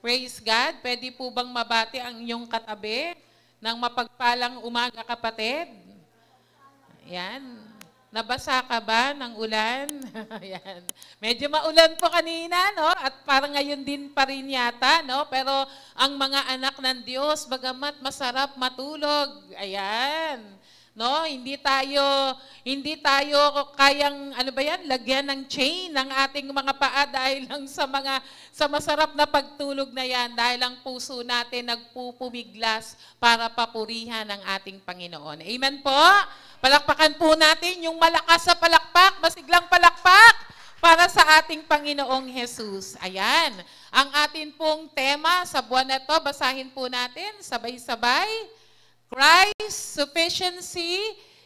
Praise God. Pwede po bang mabati ang inyong katabi ng mapagpalang umaga, kapatid? Ayan. Nabasa ka ba ng ulan? Ayan. Medyo maulan po kanina, no? At parang ngayon din pa rin yata, no? Pero ang mga anak ng Diyos, bagamat masarap matulog. Ayan. No, hindi tayo kayang lagyan ng chain ng ating mga paa dahil lang sa masarap na pagtulog na yan, dahil ang puso natin nagpupumiglas para papurihan ang ating Panginoon. Amen po. Palakpakan po natin yung malakas sa palakpak, masiglang palakpak para sa ating Panginoong Jesus. Ayan. Ang atin pong tema sa buwan na to, basahin po natin sabay-sabay. Christ's sufficiency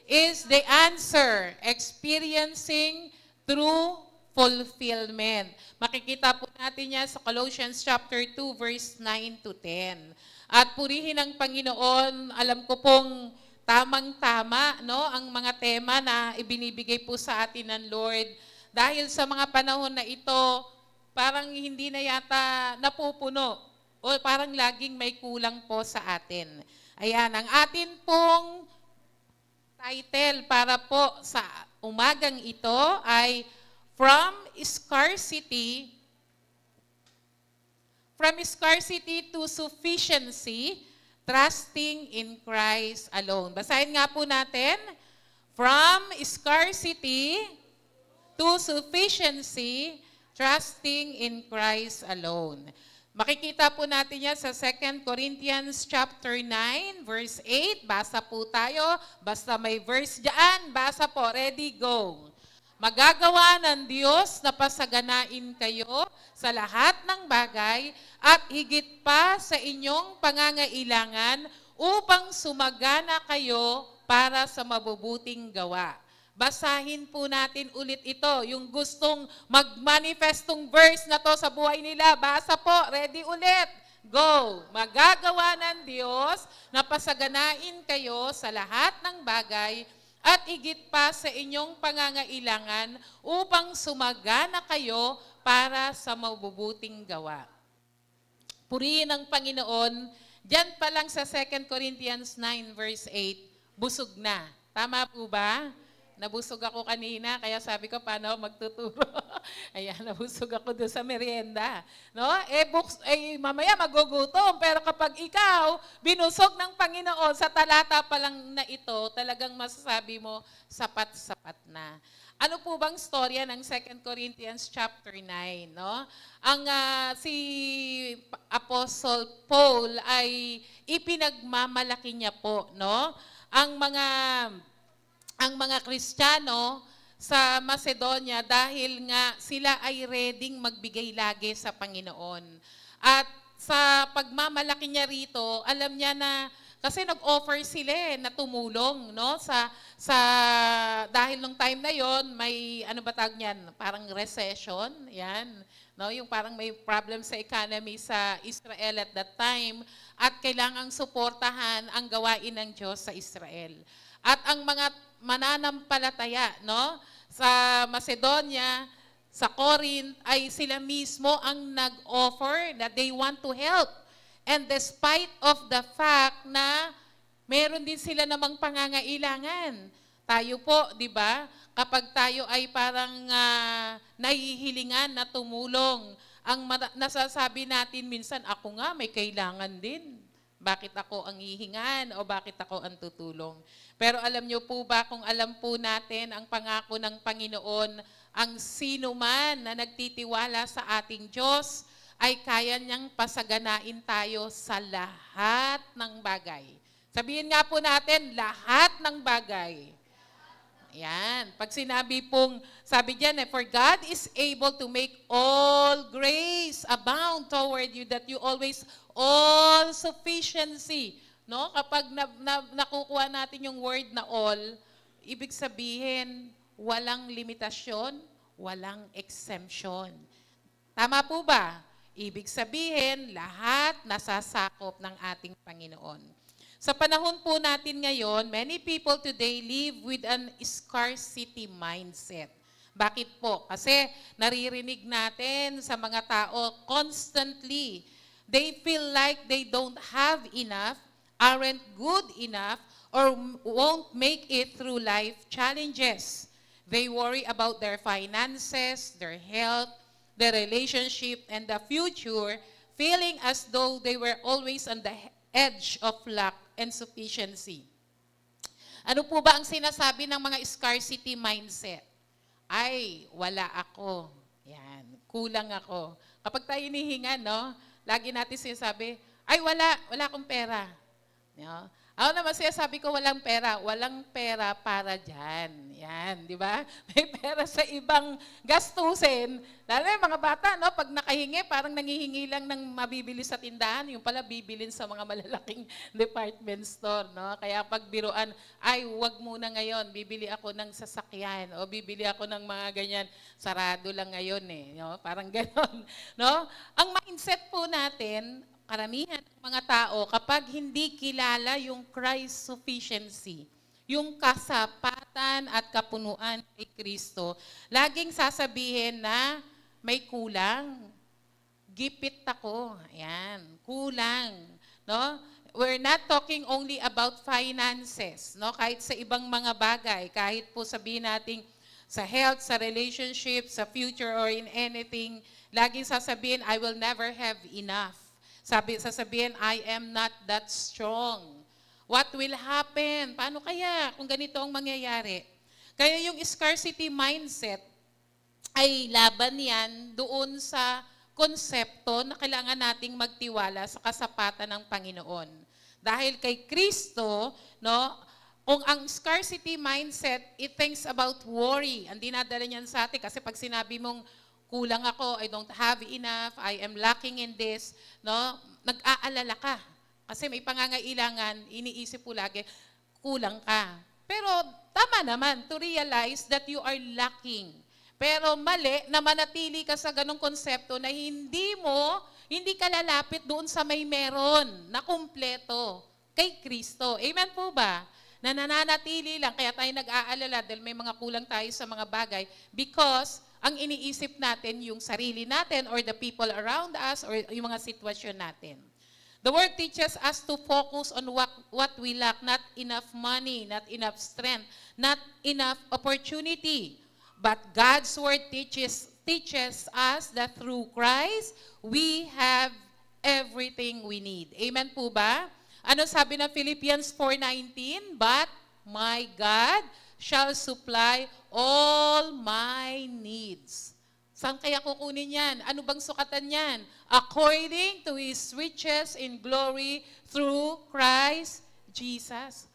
is the answer, experiencing true fulfillment. Makikita po natin yan sa Colossians chapter 2, verse 9 to 10. At purihin ang Panginoon, alam ko pong tamang-tama, no, ang mga tema na ibinibigay po sa atin ng Lord. Dahil sa mga panahon na ito, parang hindi na yata napupuno o parang laging may kulang po sa atin. Ayan, ang atin pong title para po sa umagang ito ay From Scarcity to Sufficiency, Trusting in Christ Alone. Basahin nga po natin. From Scarcity to Sufficiency, Trusting in Christ Alone. Makikita po natin yan sa 2 Corinthians chapter 9, verse 8. Basa po tayo. Basta may verse dyan, basa po. Ready, go. Magagawa ng Diyos na pasaganain kayo sa lahat ng bagay at higit pa sa inyong pangangailangan upang sumagana kayo para sa mabubuting gawa. Basahin po natin ulit ito, yung gustong magmanifestong verse na to sa buhay nila. Basa po, ready ulit. Go! Magagawa ng Diyos na pasaganain kayo sa lahat ng bagay at higit pa sa inyong pangangailangan upang sumagana kayo para sa mabubuting gawa. Purihin ang Panginoon. Diyan pa lang sa 2 Corinthians 9 verse 8, busog na. Tama po ba? Nabusog ako kanina, kaya sabi ko, paano ako magtuturo? Ayan, nabusog ako doon sa merienda. No? Mamaya magugutom, pero kapag ikaw, binusog ng Panginoon, sa talata pa lang na ito, talagang masasabi mo, sapat-sapat na. Ano po bang storya ng 2 Corinthians chapter 9? No? Si Apostle Paul ay ipinagmamalaki niya po, no? Ang mga Kristiyano sa Macedonia dahil nga sila ay readyng magbigay lagi sa Panginoon. At sa pagmamalaki niya rito, alam niya na kasi nag-offer sila na tumulong, no? Dahil nung time na yon may parang recession, yan. No, yung parang may problem sa economy sa Israel at that time at kailangang suportahan ang gawain ng Diyos sa Israel. At ang mga mananampalataya, no, sa Macedonia, sa Corinth, ay sila mismo ang nag-offer that they want to help. And despite of the fact na meron din sila namang pangangailangan. Tayo po, di ba, kapag tayo ay parang nahihilingan na tumulong, ang nasasabi natin minsan, ako nga may kailangan din. Bakit ako ang hihingan o bakit ako ang tutulong? Pero alam niyo po ba, kung alam po natin ang pangako ng Panginoon, ang sino man na nagtitiwala sa ating Diyos ay kaya niyang pasaganain tayo sa lahat ng bagay. Sabihin nga po natin, lahat ng bagay. Yan. Pag sabi diyan, for God is able to make all grace abound toward you, that you always all sufficiency. No? Kapag nakukuha natin yung word na all, ibig sabihin, walang limitasyon, walang exemption. Tama po ba? Ibig sabihin, lahat nasasakop ng ating Panginoon. Sa panahon po natin ngayon, many people today live with an scarcity mindset. Bakit po? Kasi naririnig natin sa mga tao constantly They feel like they don't have enough, aren't good enough, or won't make it through life challenges. They worry about their finances, their health, their relationship, and the future, feeling as though they were always on the edge of lack and sufficiency. Ano po ba ang sinasabi ng mga scarcity mindset? Ay, wala ako. Yan, kulang ako. Kapag tayo hinihinga, no, lagi natin sinasabi, ay wala akong pera. No? Ako naman sinasabi ko, walang pera para dyan. Yan, di ba? May pera sa ibang gastusin. Lalo yung mga bata, no, pag nakahingi, parang nangihingi lang ng mabibili sa tindahan. Yung pala, bibilin sa mga malalaking department store. No? Kaya pag biruan, ay, wag muna ngayon, bibili ako ng sasakyan o bibili ako ng mga ganyan. Sarado lang ngayon eh. No? Parang ganon. No? Ang mindset po natin, karamihan ng mga tao, kapag hindi kilala yung Christ sufficiency, yung kasapatan at kapunuan kay Kristo, laging sasabihin na may kulang. Gipit ako. Ayan, kulang. No? We're not talking only about finances. No? Kahit sa ibang mga bagay, kahit po sabihin natin sa health, sa relationship, sa future, or in anything, laging sasabihin, I will never have enough. Sasabihin, I am not that strong. What will happen? Paano kaya kung ganito ang mangyayari? Kaya yung scarcity mindset ay laban yan doon sa konsepto na kailangan nating magtiwala sa kasapatan ng Panginoon. Dahil kay Kristo, no, kung ang scarcity mindset, it thinks about worry. Ang dinadala niyan sa atin kasi pag sinabi mong kulang ako, I don't have enough, I am lacking in this, no? Nag-aalala ka. Kasi may pangangailangan, iniisip po lagi, kulang ka. Pero tama naman to realize that you are lacking. Pero mali na manatili ka sa ganong konsepto na hindi ka lalapit doon sa may meron na kumpleto kay Kristo. Amen po ba? Na nananatili lang, kaya tayo nag-aalala dahil may mga kulang tayo sa mga bagay because ang iniisip natin yung sarili natin or the people around us or yung mga sitwasyon natin. The word teaches us to focus on what we lack, not enough money, not enough strength, not enough opportunity. But God's word teaches us that through Christ, we have everything we need. Amen po ba? Ano sabi ng Philippians 4:19? But my God shall supply all my needs. Saan kaya kukunin yan? Ano bang sukatan yan? According to His riches in glory through Christ Jesus.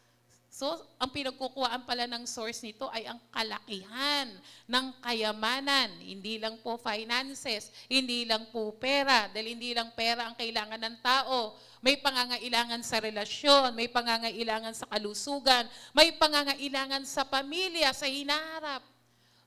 So, ang pinagkukuhaan pala ng source nito ay ang kalakihan ng kayamanan. Hindi lang po finances, hindi lang po pera, dahil hindi lang pera ang kailangan ng tao. May pangangailangan sa relasyon, may pangangailangan sa kalusugan, may pangangailangan sa pamilya, sa hinaharap.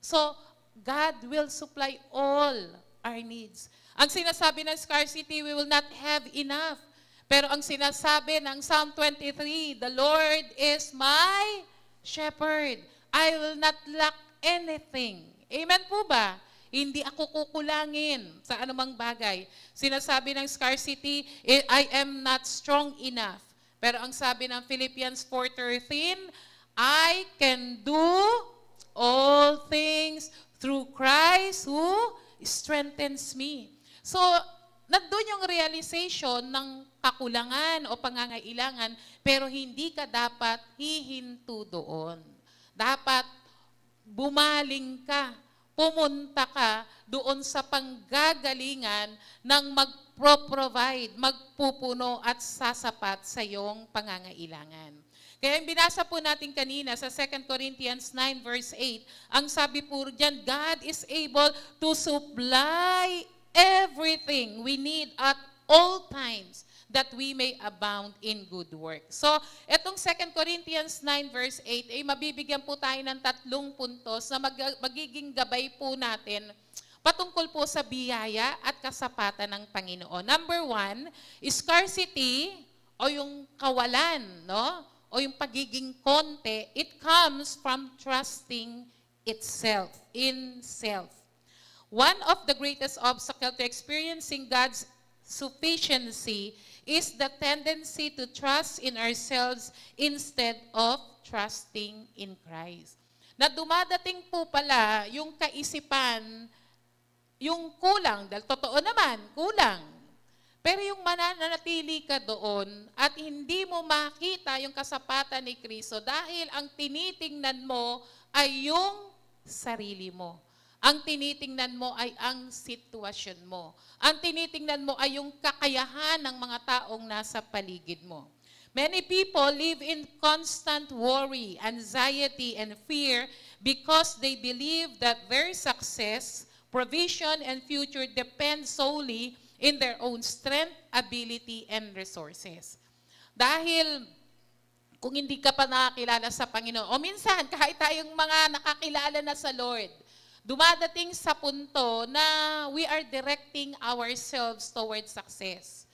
So, God will supply all our needs. Ang sinasabi ng scarcity, we will not have enough. Pero ang sinasabi ng Psalm 23, the Lord is my shepherd. I will not lack anything. Amen po ba? Hindi ako kukulangin sa anumang bagay. Sinasabi ng scarcity, I am not strong enough. Pero ang sabi ng Philippians 4:13, I can do all things through Christ who strengthens me. So, nandun yung realization ng kakulangan o pangangailangan, pero hindi ka dapat hihinto doon. Dapat bumaling ka, pumunta ka doon sa panggagalingan ng magpro-provide, magpupuno at sasapat sa iyong pangangailangan. Kaya yung binasa po natin kanina sa 2 Corinthians 9 verse 8, ang sabi po dyan, God is able to supply everything we need at all times that we may abound in good work. So, etong 2 Corinthians 9 verse 8 ay mabibigyan po tayo ng 3 puntos na magiging gabay po natin patungkol po sa biyaya at kasapatan ng Panginoon. Number 1, scarcity o yung kawalan, no? O yung pagiging konti, it comes from trusting itself, in self. One of the greatest obstacles to experiencing God's sufficiency is the tendency to trust in ourselves instead of trusting in Christ. Na dumadating po pala yung kaisipan, yung kulang, dahil totoo naman, kulang. Pero yung mananatili ka doon at hindi mo makita yung kasapatan ni Kristo dahil ang tinitingnan mo ay yung sarili mo. Ang tinitingnan mo ay ang sitwasyon mo. Ang tinitingnan mo ay yung kakayahan ng mga taong nasa paligid mo. Many people live in constant worry, anxiety, and fear because they believe that their success, provision, and future depend solely in their own strength, ability, and resources. Dahil kung hindi ka pa nakakilala sa Panginoon, o minsan kahit tayong mga nakakilala na sa Lord, dumadating sa punto na we are directing ourselves towards success.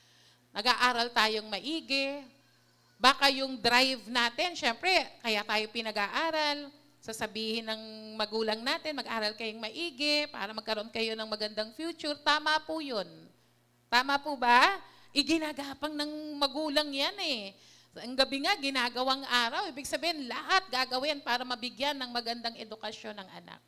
Nag-aaral tayong maigi, baka yung drive natin, syempre, kaya tayo pinag-aaral, sasabihin ng magulang natin, mag-aral kayong maigi para magkaroon kayo ng magandang future. Tama po yun. Tama po ba? Iginagapang ng magulang yan eh. Ang gabi nga, ginagawang araw. Ibig sabihin, lahat gagawin para mabigyan ng magandang edukasyon ng anak.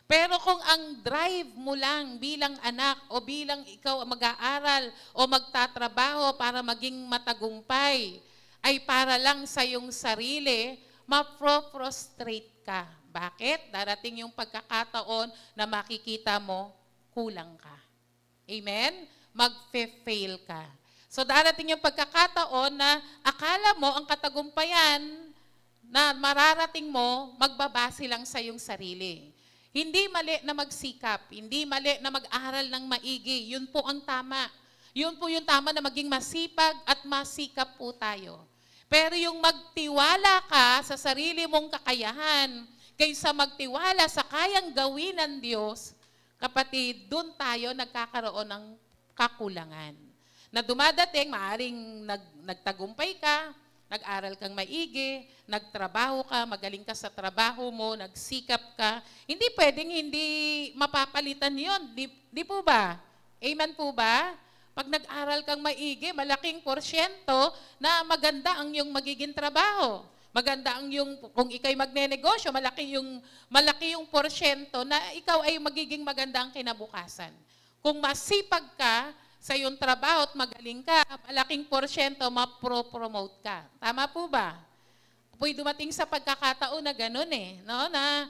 Pero kung ang drive mo lang bilang anak o bilang ikaw mag-aaral o magtatrabaho para maging matagumpay, ay para lang sa iyong sarili, ma-prostrate ka. Bakit? Darating yung pagkakataon na makikita mo, kulang ka. Amen? Mag-fail ka. So darating yung pagkakataon na akala mo ang katagumpayan na mararating mo, magbabase lang sa iyong sarili. Hindi mali na magsikap, hindi mali na mag-aral ng maigi. Yun po ang tama. Yun po yung tama na maging masipag at masikap po tayo. Pero yung magtiwala ka sa sarili mong kakayahan kaysa magtiwala sa kayang gawin ng Diyos, kapatid, doon tayo nagkakaroon ng kakulangan. Na dumadating, maaring nagtagumpay ka, nag-aral kang maigi, nagtrabaho ka, magaling ka sa trabaho mo, nagsikap ka. Hindi pwedeng hindi mapapalitan yon. Di po ba? Amen po ba? Pag nag-aral kang maigi, malaking porsyento na maganda ang yung magiging trabaho. Maganda ang yung, kung ikay magnenegosyo, malaki yung porsyento na ikaw ay magiging maganda ang kinabukasan. Kung masipag ka sa iyong trabaho at magaling ka, malaking porsyento ma-promote ka. Tama po ba? Apoy dumating sa pagkakataon na ganun eh. No? Na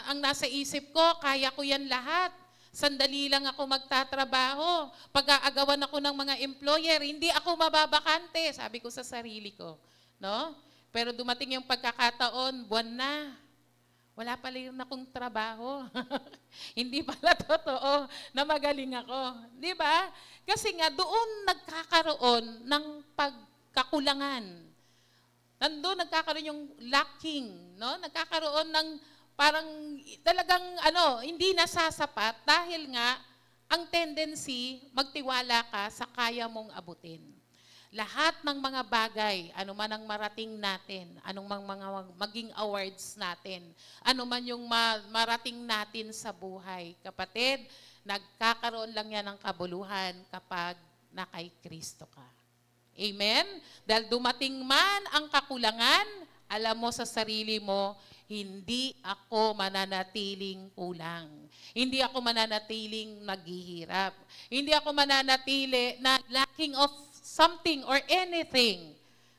ang nasa isip ko, kaya ko yan lahat. Sandali lang ako magtatrabaho. Pag-aagawan ako ng mga employer, hindi ako mababakante, sabi ko sa sarili ko. No? Pero dumating yung pagkakataon, buwan na. Wala pala rin akong trabaho. Hindi pala totoo na magaling ako. Di ba? Kasi nga doon nagkakaroon ng pagkakulangan. Nandun nagkakaroon yung lacking. No? Nagkakaroon ng parang talagang hindi nasasapat dahil nga ang tendency magtiwala ka sa kaya mong abutin. Lahat ng mga bagay, anuman ang marating natin, anong mga maging awards natin, anuman yung marating natin sa buhay, kapatid, nagkakaroon lang yan ng kabuluhan kapag na kay Kristo ka. Amen? Dahil dumating man ang kakulangan, alam mo sa sarili mo, hindi ako mananatiling kulang. Hindi ako mananatiling naghihirap. Hindi ako mananatili na lacking of something or anything.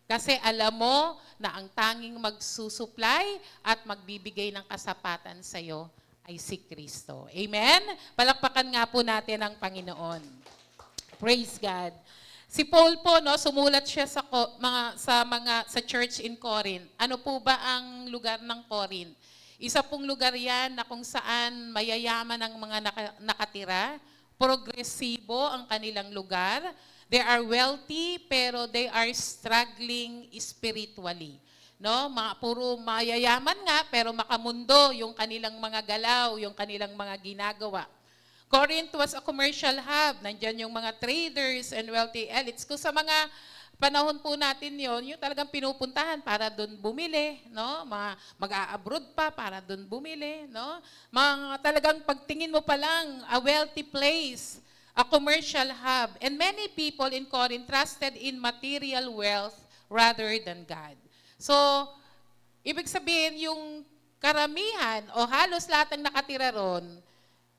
Kasi alam mo na ang tanging magsusupply at magbibigay ng kasapatan sa iyo ay si Kristo. Amen? Palakpakan nga po natin ang Panginoon. Praise God. Si Paul po, sumulat siya sa church in Corinth. Ano po ba ang lugar ng Corinth? Isa pong lugar yan na kung saan mayayaman ang mga nakatira, progresibo ang kanilang lugar. They are wealthy pero they are struggling spiritually. No? Puro mayayaman nga pero makamundo yung kanilang mga galaw, yung kanilang mga ginagawa. Corinth was a commercial hub. Nandyan yung mga traders and wealthy elites. Kung sa mga panahon po natin yon, yung talagang pinupuntahan para doon bumili, no? Mag-a-abroad pa para doon bumili, no? Mga talagang pagtingin mo pa lang, a wealthy place, a commercial hub, and many people in Corinth trusted in material wealth rather than God. So, ibig sabihin, yung karamihan o halos lahat ng nakatira ron,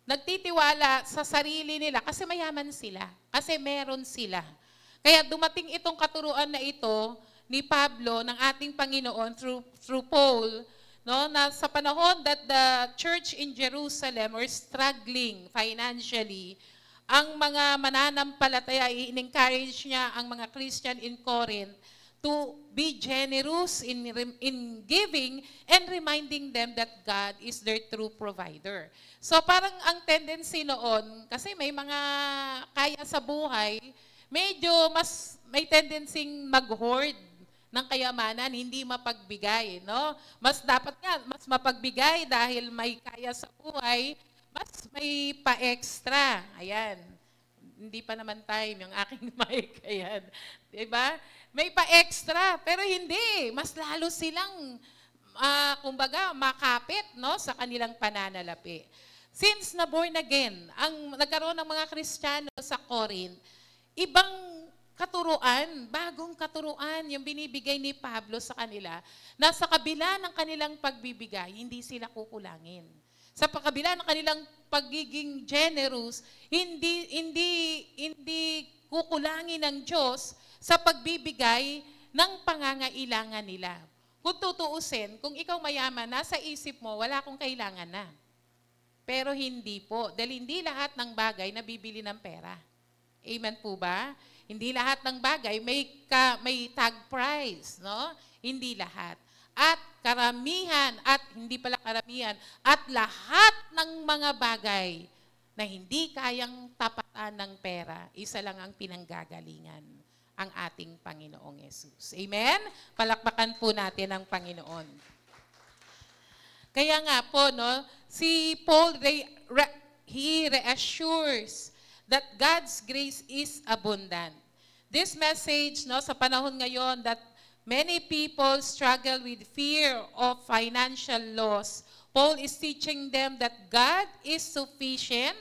nagtitiwala sa sarili nila kasi mayaman sila, kasi meron sila. Kaya dumating itong katuruan na ito ni Pablo ng ating Panginoon through Paul, no, na sa panahon that the church in Jerusalem were struggling financially, ang mga mananampalataya, in-encourage niya ang mga Christian in Corinth to be generous in giving and reminding them that God is their true provider. So parang ang tendency noon, kasi may mga kaya sa buhay, medyo mas may tendency mag-hoard ng kayamanan, hindi mapagbigay, no? Mas dapat nga, mas mapagbigay dahil may kaya sa buhay, mas may pa-extra. Ayan. Hindi pa naman time yung aking mic. Ayan. Diba? May pa-extra, pero hindi. Mas lalo silang, kumbaga, makapit, no, sa kanilang pananalapi. Since na born again, ang nagkaroon ng mga Kristiyano sa Corinth, ibang katuruan, bagong katuruan yung binibigay ni Pablo sa kanila, na sa kabila ng kanilang pagbibigay, hindi sila kukulangin. Sa kabila ng kanilang pagiging generous, hindi kukulangin ng Diyos sa pagbibigay ng pangangailangan nila. Kung tutuusin, kung ikaw mayaman, nasa isip mo, wala akong kailangan na. Pero hindi po, dahil hindi lahat ng bagay nabibili ng pera. Amen po ba? Hindi lahat ng bagay may tag price, no? Hindi lahat. At karamihan, at hindi pala karamihan, at lahat ng mga bagay na hindi kayang tapatan ng pera, isa lang ang pinanggagalingan, ang ating Panginoong Yesus. Amen? Palakpakan po natin ang Panginoon. Kaya nga po, no, si Paul, he reassures that God's grace is abundant. This message, no, sa panahon ngayon that many people struggle with fear of financial loss, Paul is teaching them that God is sufficient.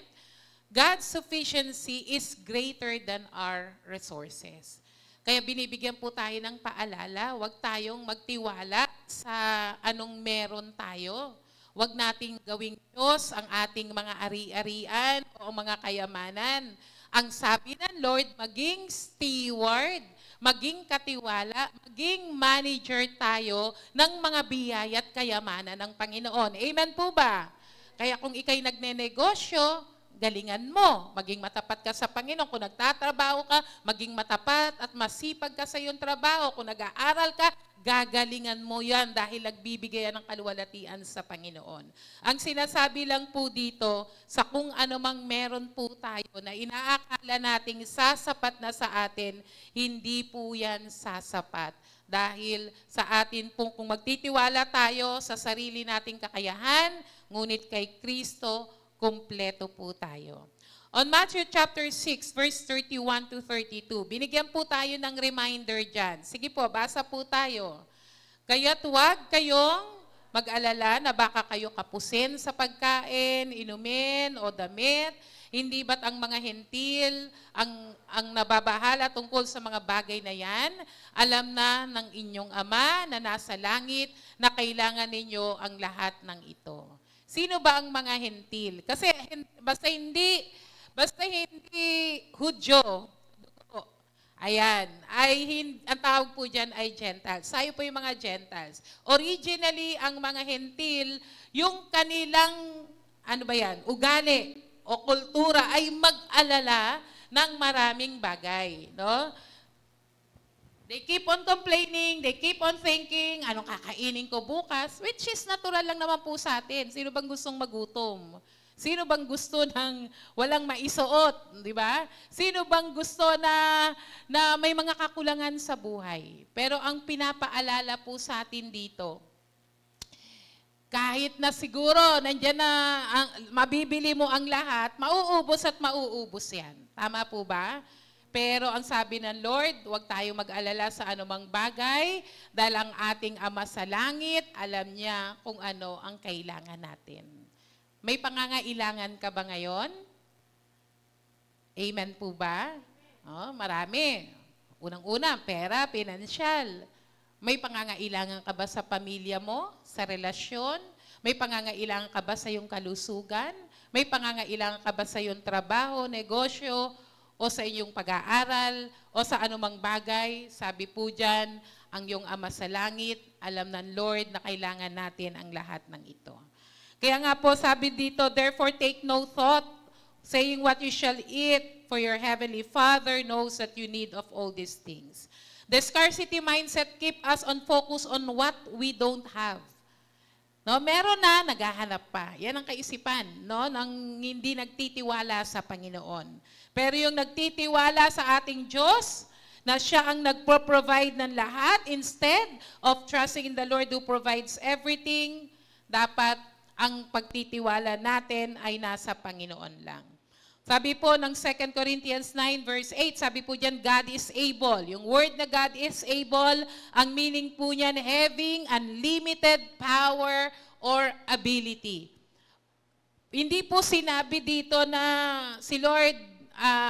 God's sufficiency is greater than our resources. Kaya binibigyan po tayo ng paalala, huwag tayong magtiwala sa anong meron tayo. Huwag nating gawing Diyos ang ating mga ari-arian o mga kayamanan. Ang sabi ng Lord, maging steward, maging katiwala, maging manager tayo ng mga biyaya at kayamanan ng Panginoon. Amen po ba? Kaya kung ikay nagnenegosyo, galingan mo. Maging matapat ka sa Panginoon. Kung nagtatrabaho ka, maging matapat at masipag ka sa iyong trabaho. Kung nag-aaral ka, gagalingan mo yan dahil nagbibigay ng kaluwalhatian sa Panginoon. Ang sinasabi lang po dito, sa kung ano mang meron po tayo na inaakala nating sasapat na sa atin, hindi po yan sasapat. Dahil sa atin po, kung magtitiwala tayo sa sarili nating kakayahan, ngunit kay Kristo, kumpleto po tayo. On Matthew chapter 6, verse 31 to 32, binigyan po tayo ng reminder dyan. Sige po, basa po tayo. Kaya't huwag kayong mag-alala na baka kayo kapusin sa pagkain, inumin o damit. Hindi ba't ang mga hentil ang nababahala tungkol sa mga bagay na yan? Alam na ng inyong Ama na nasa langit na kailangan ninyo ang lahat ng ito. Sino ba ang mga hentil? Kasi basta hindi Hudyo, ayan, ang tawag po dyan ay Gentiles. Tayo po yung mga Gentiles. Originally, ang mga hentil, yung kanilang, ugali o kultura ay mag-alala ng maraming bagay. No? They keep on complaining, they keep on thinking, anong kakainin ko bukas? Which is natural lang naman po sa atin. Sino bang gustong magutom? Sino bang gusto ng walang maisuot, di ba? Sino bang gusto na may mga kakulangan sa buhay? Pero ang pinapaalala po sa atin dito, kahit na siguro nandiyan na mabibili mo ang lahat, mauubos at mauubos yan. Tama po ba? Pero ang sabi ng Lord, huwag tayo mag-alala sa anumang bagay dahil ang ating Ama sa langit, alam niya kung ano ang kailangan natin. May pangangailangan ka ba ngayon? Amen po ba? Oh, marami. Unang-una, pera, pinansyal. May pangangailangan ka ba sa pamilya mo, sa relasyon? May pangangailangan ka ba sa iyong kalusugan? May pangangailangan ka ba sa iyong trabaho, negosyo, o sa iyong pag-aaral, o sa anumang bagay? Sabi po dyan, ang iyong Ama sa Langit, alam ng Lord na kailangan natin ang lahat ng ito. Kaya nga po sabi dito, therefore take no thought, saying what you shall eat, for your heavenly Father knows that you need of all these things. The scarcity mindset keep us on focus on what we don't have. No, meron na, naghahanap pa. Yan ang kaisipan, no, ng hindi nagtitiwala sa Panginoon. Pero yung nagtitiwala sa ating Diyos, na siya ang nagpo-provide ng lahat, instead of trusting in the Lord who provides everything, dapat ang pagtitiwala natin ay nasa Panginoon lang. Sabi po ng 2 Corinthians 9 verse 8, sabi po diyan, God is able. Yung word na God is able, ang meaning po niyan, having unlimited power or ability. Hindi po sinabi dito na si Lord,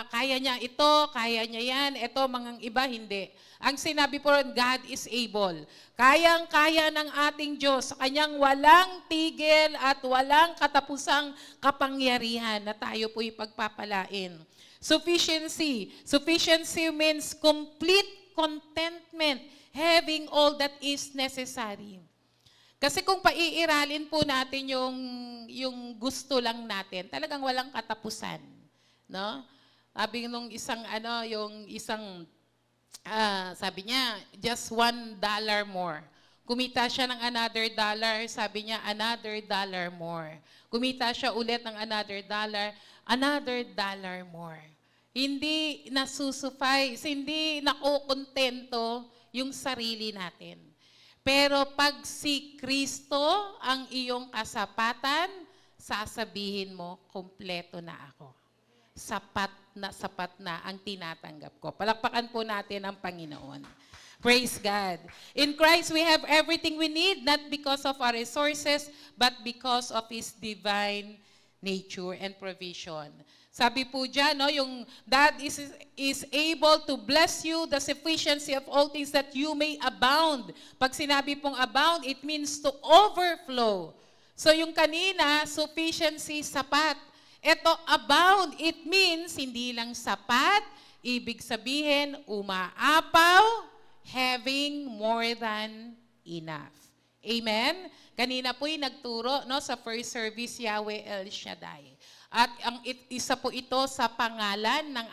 kaya niya ito, kaya niya yan, ito, mga iba, hindi. Ang sinabi po, God is able. Kayang-kaya ng ating Diyos, sa kanyang walang tigil at walang katapusang kapangyarihan na tayo po ipagpapalain. Sufficiency. Sufficiency means complete contentment, having all that is necessary. Kasi kung paiiralin po natin yung gusto lang natin, talagang walang katapusan. No? Sabi nung isang sabi niya, just $1 more. Kumita siya ng another dollar, sabi niya, another dollar more. Kumita siya ulit ng another dollar more. Hindi nasusuffice, hindi nakukontento yung sarili natin. Pero pag si Kristo ang iyong kasapatan, sasabihin mo, kompleto na ako. Sapat na ang tinatanggap ko. Palakpakan po natin ang Panginoon. Praise God. In Christ, we have everything we need, not because of our resources, but because of His divine nature and provision. Sabi po dyan, no, yung that is able to bless you the sufficiency of all things that you may abound. Pag sinabi pong abound, it means to overflow. So yung kanina, sufficiency, sapat. Ito, abound, it means hindi lang sapat, ibig sabihin, umaapaw, having more than enough. Amen? Kanina po'y nagturo, no, sa first service, Yahweh El Shaddai. At isa po ito sa pangalan ng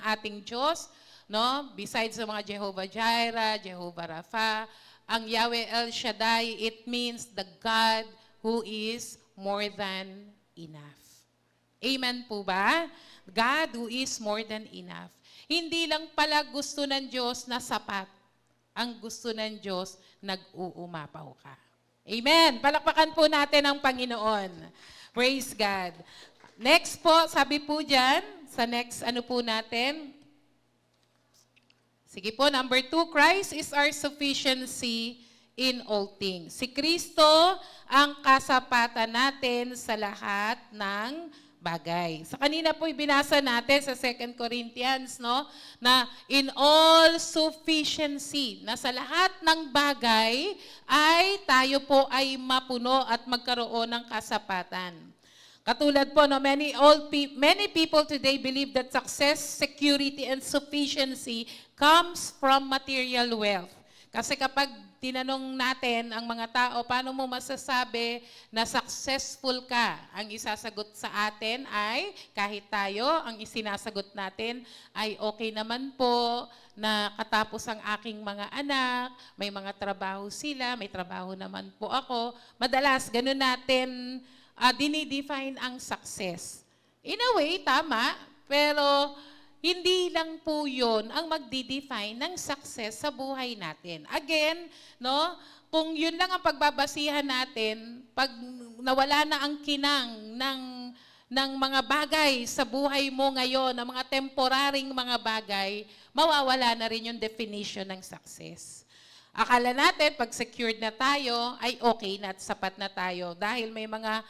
ating Diyos, no? Besides sa mga Jehovah Jireh, Jehovah Rapha, ang Yahweh El Shaddai, it means the God who is more than enough. Amen po ba? God who is more than enough. Hindi lang pala gusto ng Diyos na sapat. Ang gusto ng Diyos, nag-uumapaw ka. Amen. Palakpakan po natin ang Panginoon. Praise God. Next po, sabi po dyan, sa next po natin. Sige po, number 2, Christ is our sufficiency in all things. Si Kristo ang kasapatan natin sa lahat ng bagay. Sa kanina po binasa natin sa 2 Corinthians, no, na in all sufficiency, na sa lahat ng bagay ay tayo po ay mapuno at magkaroon ng kasapatan. Katulad po, no, many people today believe that success, security, and sufficiency comes from material wealth. Kasi kapag tinanong natin ang mga tao, paano mo masasabi na successful ka? Ang isasagot sa atin ay, kahit tayo, ang isinasagot natin ay okay naman po, na katapos ang aking mga anak, may mga trabaho sila, may trabaho naman po ako. Madalas, ganun natin dinidefine ang success. In a way, tama, pero hindi lang po yun ang magdi-define ng success sa buhay natin. Again, no, kung yun lang ang pagbabasihan natin, pag nawala na ang kinang ng mga bagay sa buhay mo ngayon, ng mga temporaring mga bagay, mawawala na rin yung definition ng success. Akala natin, pag secured na tayo, ay okay na at sapat na tayo. Dahil may mga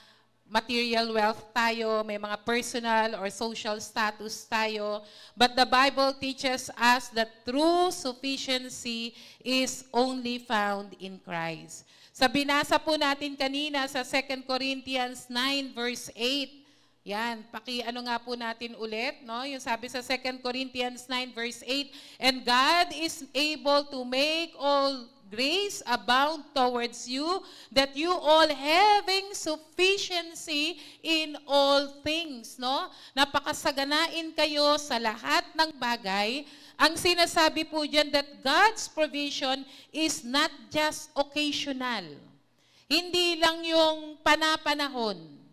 material wealth tayo, may mga personal or social status tayo. But the Bible teaches us that true sufficiency is only found in Christ. Sa binasa po natin kanina sa 2 Corinthians 9 verse 8, yan, ano nga po natin ulit, no? Yung sabi sa 2 Corinthians 9 verse 8, and God is able to make all grace abound towards you, that you all having sufficiency in all things, no? Napakasaganain kayo sa lahat ng bagay. Ang sinasabi po dyan that God's provision is not just occasional. Hindi lang yung panapanahon.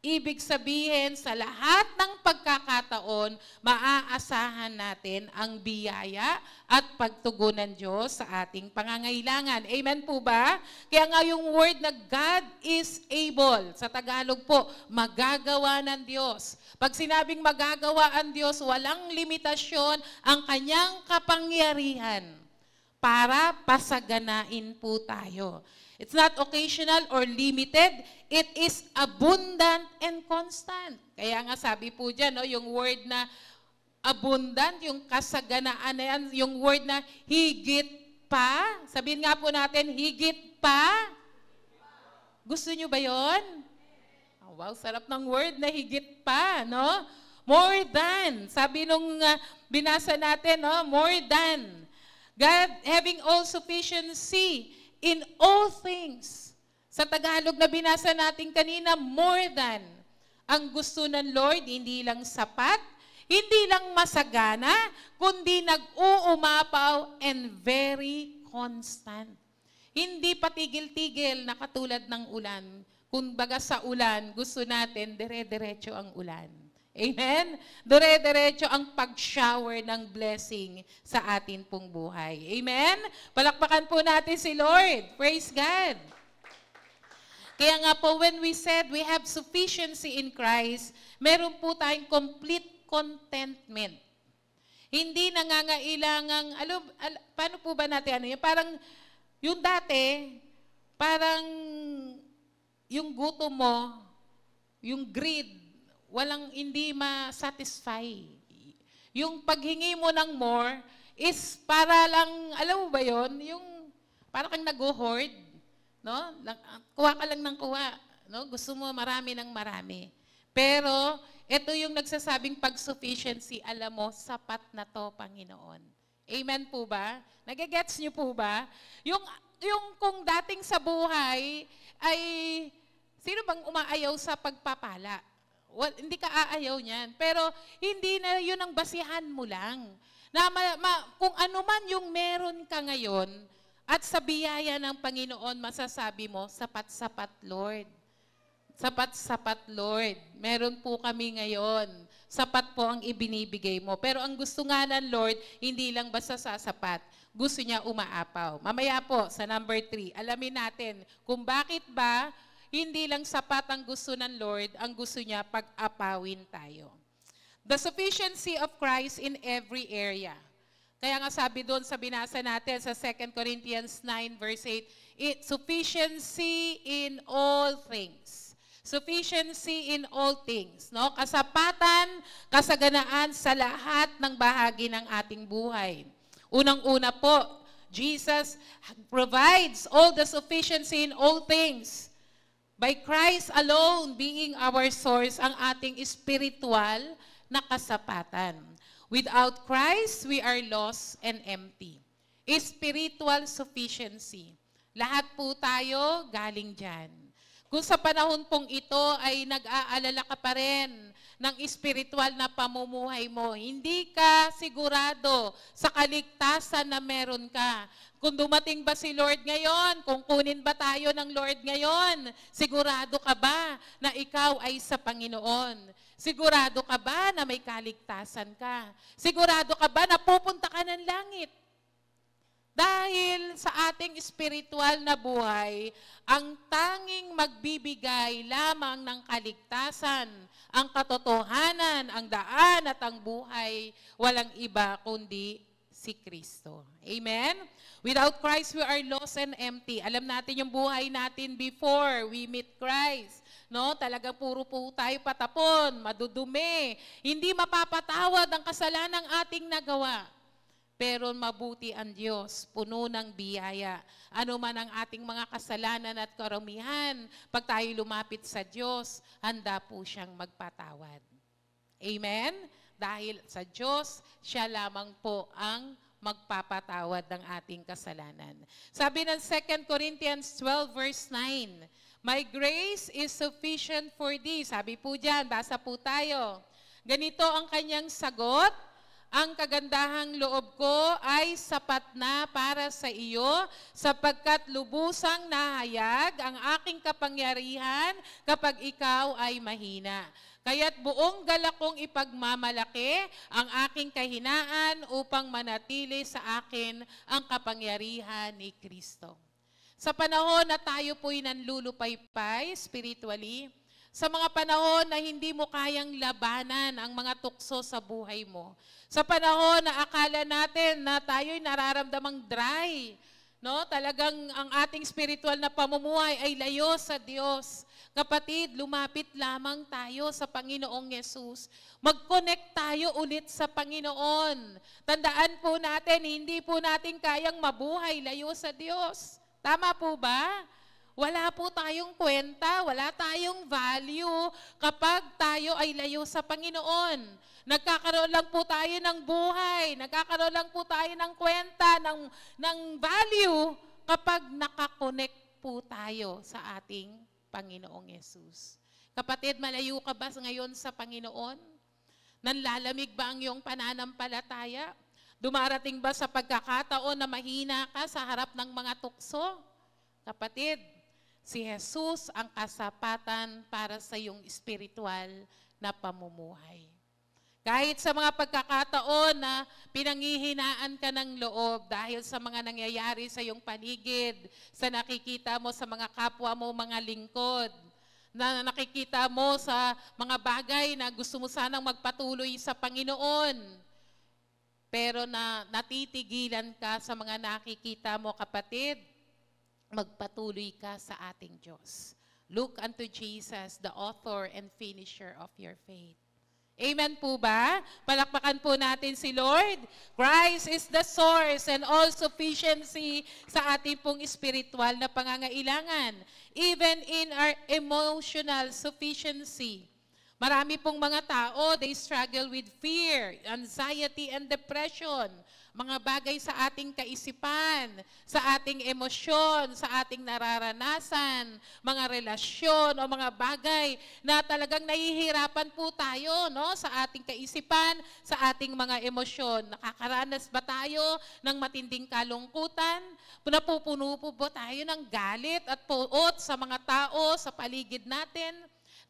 Ibig sabihin, sa lahat ng pagkakataon, maaasahan natin ang biyaya at pagtugon ng Diyos sa ating pangangailangan. Amen po ba? Kaya nga yung word na God is able, sa Tagalog po, magagawa ng Diyos. Pag sinabing magagawa ang Diyos, walang limitasyon ang kanyang kapangyarihan para pasaganain po tayo. It's not occasional or limited. It is abundant and constant. Kaya nga sabi po dyan, no, yung word na abundant, yung kasaganaan na yan, yung word na higit pa. Sabihin nga po natin, higit pa. Gusto nyo ba yun? Oh, wow, sarap ng word na higit pa, no? More than. Sabi nung binasa natin, no? More than. God having all sufficiency in all things. Sa Tagalog na binasa natin kanina, more than. Ang gusto ng Lord, hindi lang sapat, hindi lang masagana, kundi nag-uumapaw and very constant. Hindi patigil-tigil na katulad ng ulan. Kung baga sa ulan, gusto natin, dire-diretso ang ulan. Amen? Dire-diretso ang pag-shower ng blessing sa atin pong buhay. Amen? Palakpakan po natin si Lord. Praise God. Kaya nga po, when we said we have sufficiency in Christ, meron po tayong complete contentment. Hindi nangangailangang, paano po ba natin parang, yung dati, parang yung gutom mo, yung greed, hindi ma-satisfy. Yung paghingi mo ng more is para lang, alam mo ba yun? Yung para kang nag-hoard, no? Kuha ka lang ng kuha, no? Gusto mo marami ng marami. Pero ito yung nagsasabing pag-sufficiency, alam mo, sapat na to, Panginoon. Amen po ba? Nagigets niyo po ba? Yung kung dating sa buhay ay sino bang umaayaw sa pagpapala? Well, hindi ka aayaw niyan. Pero hindi na yun ang basihan mo lang. Na kung ano man yung meron ka ngayon, at sa biyaya ng Panginoon, masasabi mo, sapat-sapat, Lord. Sapat-sapat, Lord. Meron po kami ngayon. Sapat po ang ibinibigay mo. Pero ang gusto nga ng Lord, hindi lang basta sasapat. Gusto niya umaapaw. Mamaya po, sa number 3, alamin natin kung bakit ba hindi lang sapat ang gusto ng Lord, ang gusto niya pag-apawin tayo. The sufficiency of Christ in every area. Kaya nga sabi doon sa binasa natin sa 2 Corinthians 9 verse 8, sufficiency in all things. Sufficiency in all things. No? Kasapatan, kasaganaan sa lahat ng bahagi ng ating buhay. Unang-una po, Jesus provides all the sufficiency in all things. By Christ alone being our source, ang ating spiritual na kasapatan. Without Christ, we are lost and empty. Spiritual sufficiency. Lahat po tayo galing dyan. Kung sa panahon pong ito ay nag-aalala ka pa rin ng spiritual na pamumuhay mo, hindi ka sigurado sa kaligtasan na meron ka. Kung dumating ba si Lord ngayon, kung kunin ba tayo ng Lord ngayon, sigurado ka ba na ikaw ay sa Panginoon? Sigurado ka ba na may kaligtasan ka? Sigurado ka ba na pupunta ka ng langit? Dahil sa ating spiritual na buhay, ang tanging magbibigay lamang ng kaligtasan, ang katotohanan, ang daan at ang buhay, walang iba kundi si Kristo. Amen? Without Christ, we are lost and empty. Alam natin yung buhay natin before we meet Christ. no? Talagang puro po tayo patapon, madudumi. Hindi mapapatawad ang kasalanang ating nagawa. Pero mabuti ang Diyos, puno ng biyaya. Ano man ang ating mga kasalanan at karumihan, pag tayo lumapit sa Diyos, handa po siyang magpatawad. Amen? Dahil sa Diyos, siya lamang po ang magpapatawad ng ating kasalanan. Sabi ng 2 Corinthians 12 verse 9, My grace is sufficient for thee. Sabi po dyan, basa po tayo. Ganito ang kanyang sagot, ang kagandahang loob ko ay sapat na para sa iyo sapagkat lubusang nahayag ang aking kapangyarihan kapag ikaw ay mahina. Kaya't buong galak kong ipagmamalaki ang aking kahinaan upang manatili sa akin ang kapangyarihan ni Kristo. Sa panahon na tayo po'y nanlulupaypay spiritually, sa mga panahon na hindi mo kayang labanan ang mga tukso sa buhay mo. Sa panahon na akala natin na tayo'y nararamdamang dry, no? Talagang ang ating spiritual na pamumuhay ay layo sa Diyos. Kapatid, lumapit lamang tayo sa Panginoong Yesus. Mag-connect tayo ulit sa Panginoon. Tandaan po natin, hindi po natin kayang mabuhay layo sa Diyos. Tama po ba? Wala po tayong kwenta, wala tayong value kapag tayo ay layo sa Panginoon. Nagkakaroon lang po tayo ng buhay, nagkakaroon lang po tayo ng kwenta, ng value kapag nakakonect po tayo sa ating Panginoong Yesus. Kapatid, malayo ka ba ngayon sa Panginoon? Nanlalamig ba ang iyong pananampalataya? Dumarating ba sa pagkakataon na mahina ka sa harap ng mga tukso? Kapatid, si Jesus ang kasapatan para sa iyong spiritual na pamumuhay. Kahit sa mga pagkakataon na pinanghihinaan ka ng loob dahil sa mga nangyayari sa iyong paligid, sa nakikita mo sa mga kapwa mo, mga lingkod, na nakikita mo sa mga bagay na gusto mo sanang magpatuloy sa Panginoon, pero na natitigilan ka sa mga nakikita mo, kapatid, magpatuloy ka sa ating Diyos. Look unto Jesus, the author and finisher of your faith. Amen po ba? Palakpakan po natin si Lord. Christ is the source and all sufficiency sa ating pong spiritual na pangangailangan. Even in our emotional sufficiency. Marami pong mga tao, they struggle with fear, anxiety, and depression. Mga bagay sa ating kaisipan, sa ating emosyon, sa ating nararanasan, mga relasyon o mga bagay na talagang nahihirapan po tayo, no? Sa ating kaisipan, sa ating mga emosyon. Nakakaranas ba tayo ng matinding kalungkutan? Napupuno po ba tayo ng galit at puot sa mga tao sa paligid natin?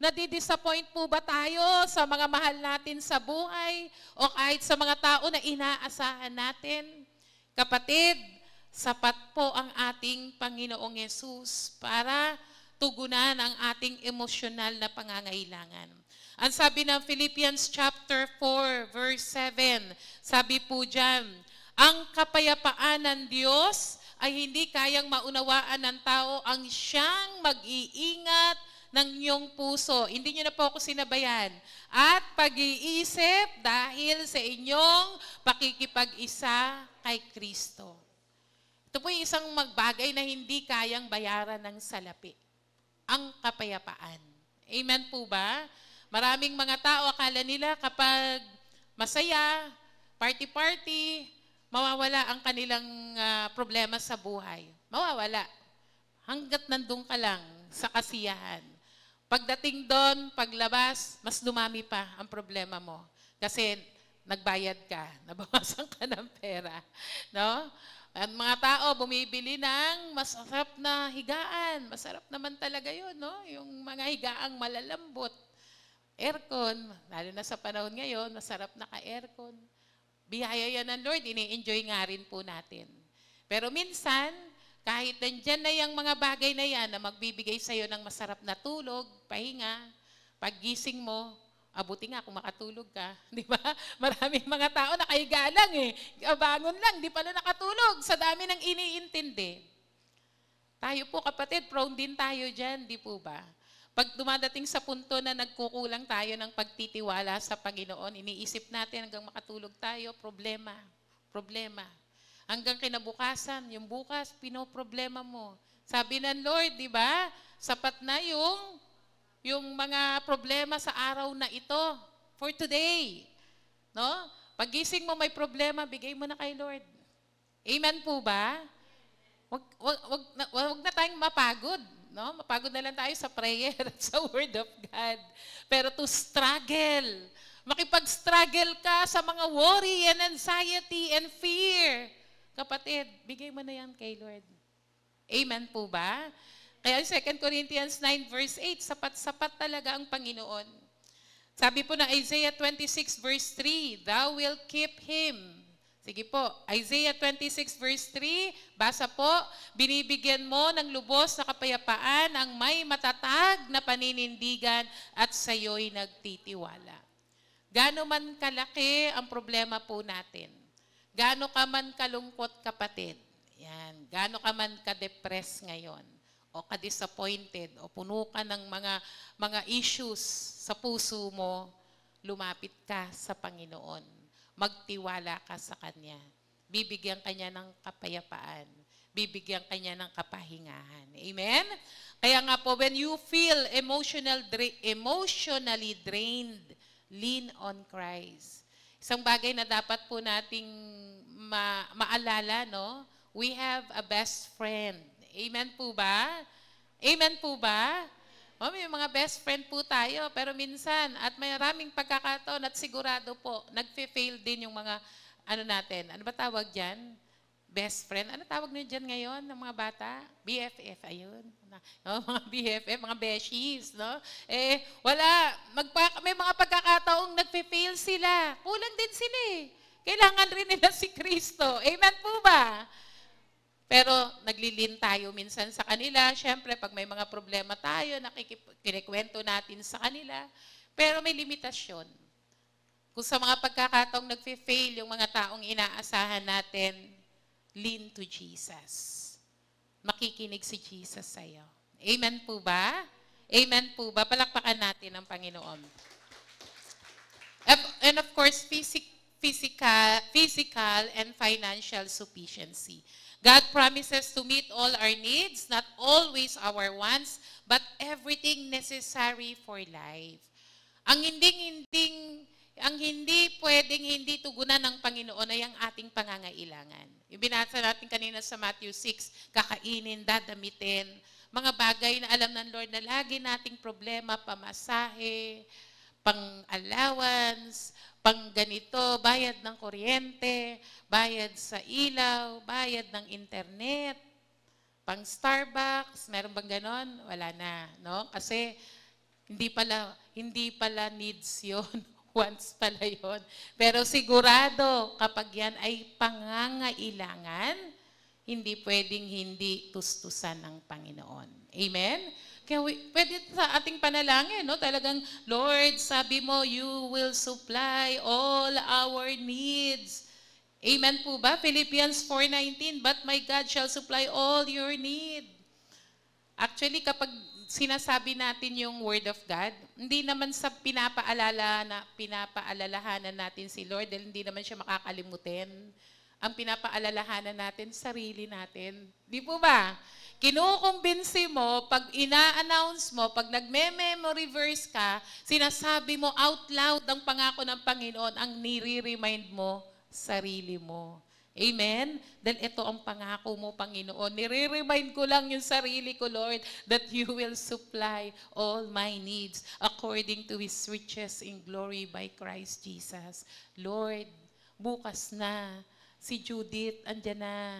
Nadi-disappoint po ba tayo sa mga mahal natin sa buhay o kahit sa mga tao na inaasahan natin? Kapatid, sapat po ang ating Panginoong Yesus para tugunan ang ating emosyonal na pangangailangan. Ang sabi ng Philippians chapter 4 verse 7, sabi po dyan, ang kapayapaan ng Diyos ay hindi kayang maunawaan ng tao ang siyang mag-iingat ng iyong puso. Hindi niyo na po ako sinabayan. At pag-iisip dahil sa inyong pakikipag-isa kay Kristo. Ito po yung isang magbagay na hindi kayang bayaran ng salapi. Ang kapayapaan. Amen po ba? Maraming mga tao akala nila kapag masaya, party-party, mawawala ang kanilang problema sa buhay. Mawawala. Hanggat nandun ka lang sa kasiyahan. Pagdating doon, paglabas, mas dumami pa ang problema mo. Kasi nagbayad ka, nabawasan ka ng pera. No? At mga tao bumibili ng masarap na higaan. Masarap naman talaga yun, no? Yung mga higaang malalambot. Aircon, lalo na sa panahon ngayon, masarap na ka-aircon. Biyaya yan ng Lord, ini-enjoy nga rin po natin. Pero minsan, kahit nandyan na yung mga bagay na yan na magbibigay sa'yo ng masarap na tulog, pahinga, paggising mo, abuti nga kung makatulog ka. Di ba? Maraming mga tao nakahiga lang eh. Bangon lang, di pala nakatulog sa dami ng iniintindi. Tayo po kapatid, prone din tayo dyan, di po ba? Pag dumadating sa punto na nagkukulang tayo ng pagtitiwala sa Panginoon, iniisip natin hanggang makatulog tayo, problema, problema. Hanggang kinabukasan, yung bukas, pinoproblema mo. Sabi ng Lord, di ba? Sapat na yung mga problema sa araw na ito for today. No? Pagising mo may problema, bigay mo na kay Lord. Amen po ba? Wag na tayong mapagod. No? Mapagod na lang tayo sa prayer at sa Word of God. Pero to struggle, makipag-struggle ka sa mga worry and anxiety and fear. Kapatid, bigay mo na yan kay Lord. Amen po ba? Kaya 2 Corinthians 9 verse 8, sapat-sapat talaga ang Panginoon. Sabi po ng Isaiah 26 verse 3, Thou will keep him. Sige po, Isaiah 26 verse 3, basa po, binibigyan mo ng lubos na kapayapaan ang may matatag na paninindigan at sa'yo'y nagtitiwala. Gaano man kalaki ang problema po natin, gaano ka man kalungkot kapatid, yan, gaano ka man ka-depress ngayon, o ka-disappointed, o puno ka ng mga issues sa puso mo, lumapit ka sa Panginoon. Magtiwala ka sa Kanya. Bibigyan Kanya ng kapayapaan. Bibigyan Kanya ng kapahingahan. Amen? Kaya nga po, when you feel emotionally drained, lean on Christ. Isang bagay na dapat po nating maalala, no? We have a best friend. Amen po ba? Amen po ba? O, may mga best friend po tayo, pero minsan, at may maraming pagkakataon at sigurado po, nagfe-fail din yung mga, natin, ano ba tawag dyan? Best friend. Ano tawag nyo dyan ngayon ng mga bata? BFF, ayun. Mga BFF, mga beshies, no? May mga pagkakataong nagfe-fail sila. Kulang din sila eh. Kailangan rin nila si Kristo. Amen po ba? Pero naglilin tayo minsan sa kanila. Siyempre, pag may mga problema tayo, kinikwento natin sa kanila. Pero may limitasyon. Kung sa mga pagkakataong nagfe-fail yung mga taong inaasahan natin, lean to Jesus. Makikinig si Jesus sa'yo. Amen po ba? Amen po ba? Palakpakan natin ang Panginoon. And of course, physical and financial sufficiency. God promises to meet all our needs, not always our wants, but everything necessary for life. Ang hindi pwedeng hindi tugunan ng Panginoon ay ang ating pangangailangan. Yung binasa natin kanina sa Matthew 6, kakainin, dadamitin, mga bagay na alam ng Lord na lagi nating problema, pamasahe, pang-allowance, pang ganito, bayad ng kuryente, bayad sa ilaw, bayad ng internet, pang Starbucks, meron bang ganon? Wala na, no? Kasi hindi pala needs yon, wants pala yon. Pero sigurado, kapag yan ay pangangailangan, hindi pwedeng hindi tustusan ng Panginoon. Amen? Kaya pwede sa ating panalangin, no? Talagang, Lord, sabi mo, you will supply all our needs. Amen po ba? Philippians 4:19, but my God shall supply all your need. Actually, kapag sinasabi natin yung Word of God, hindi naman sa pinapaalalahanan natin si Lord, dahil hindi naman siya makakalimutin. Ang pinapaalalahanan natin, sarili natin. Di po ba? Kinukumbinsi mo, pag ina-announce mo, pag nagme-memory verse ka, sinasabi mo out loud ang pangako ng Panginoon, ang nire-remind mo, sarili mo. Amen? Dahil ito ang pangako mo, Panginoon. Nire-remind ko lang yung sarili ko, Lord, that you will supply all my needs according to His riches in glory by Christ Jesus. Lord, bukas na, si Judith, andyan na.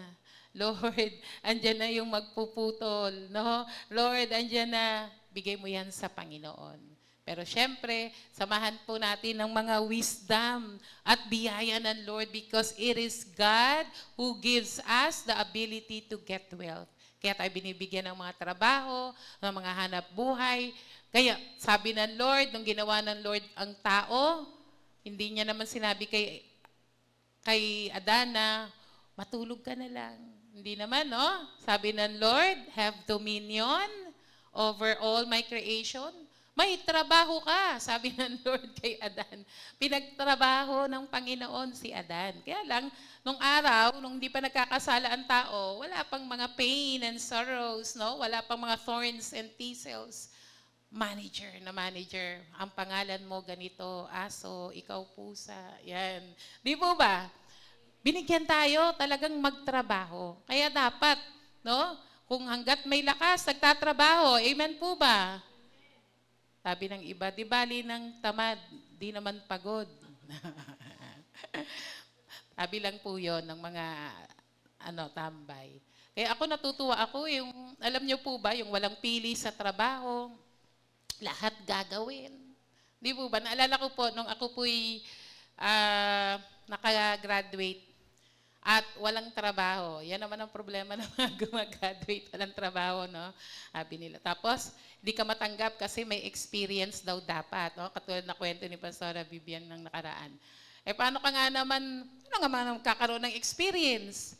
Lord, andyan na yung magpuputol. No? Lord, andyan na. Bigay mo yan sa Panginoon. Pero syempre, samahan po natin ng mga wisdom at biyaya ng Lord because it is God who gives us the ability to get wealth. Kaya tayo binibigyan ng mga trabaho, ng mga hanap buhay. Kaya sabi ng Lord, nung ginawa ng Lord ang tao, hindi niya naman sinabi kay Adan na matulog ka na lang. Hindi naman, no? Sabi ng Lord, have dominion over all my creation? May trabaho ka, sabi ng Lord kay Adan. Pinagtrabaho ng Panginoon si Adan. Kaya lang, nung araw, nung hindi pa nagkakasala ang tao, wala pang mga pain and sorrows, no? Wala pang mga thorns and thistles. Manager, ang pangalan mo ganito, aso, ikaw pusa, yan. Di po ba? Binigyan tayo talagang magtrabaho. Kaya dapat, no? Kung hanggat may lakas, nagtatrabaho. Amen po ba? Sabi ng iba, di bali ng tamad, di naman pagod. Sabi lang po yun ng mga tambay. Kaya ako natutuwa ako, yung, alam niyo po ba, yung walang pili sa trabaho, lahat gagawin. Di po ba? Naalala ko po, nung ako po'y nakagraduate, at walang trabaho. Yan naman ang problema ng mga gumagraduate, walang trabaho, no? Sabi nila. Tapos, hindi ka matanggap kasi may experience daw dapat, no? Katulad na kwento ni Pastora Vivian ng nakaraan. Paano ka nga naman, kakaroon ng experience?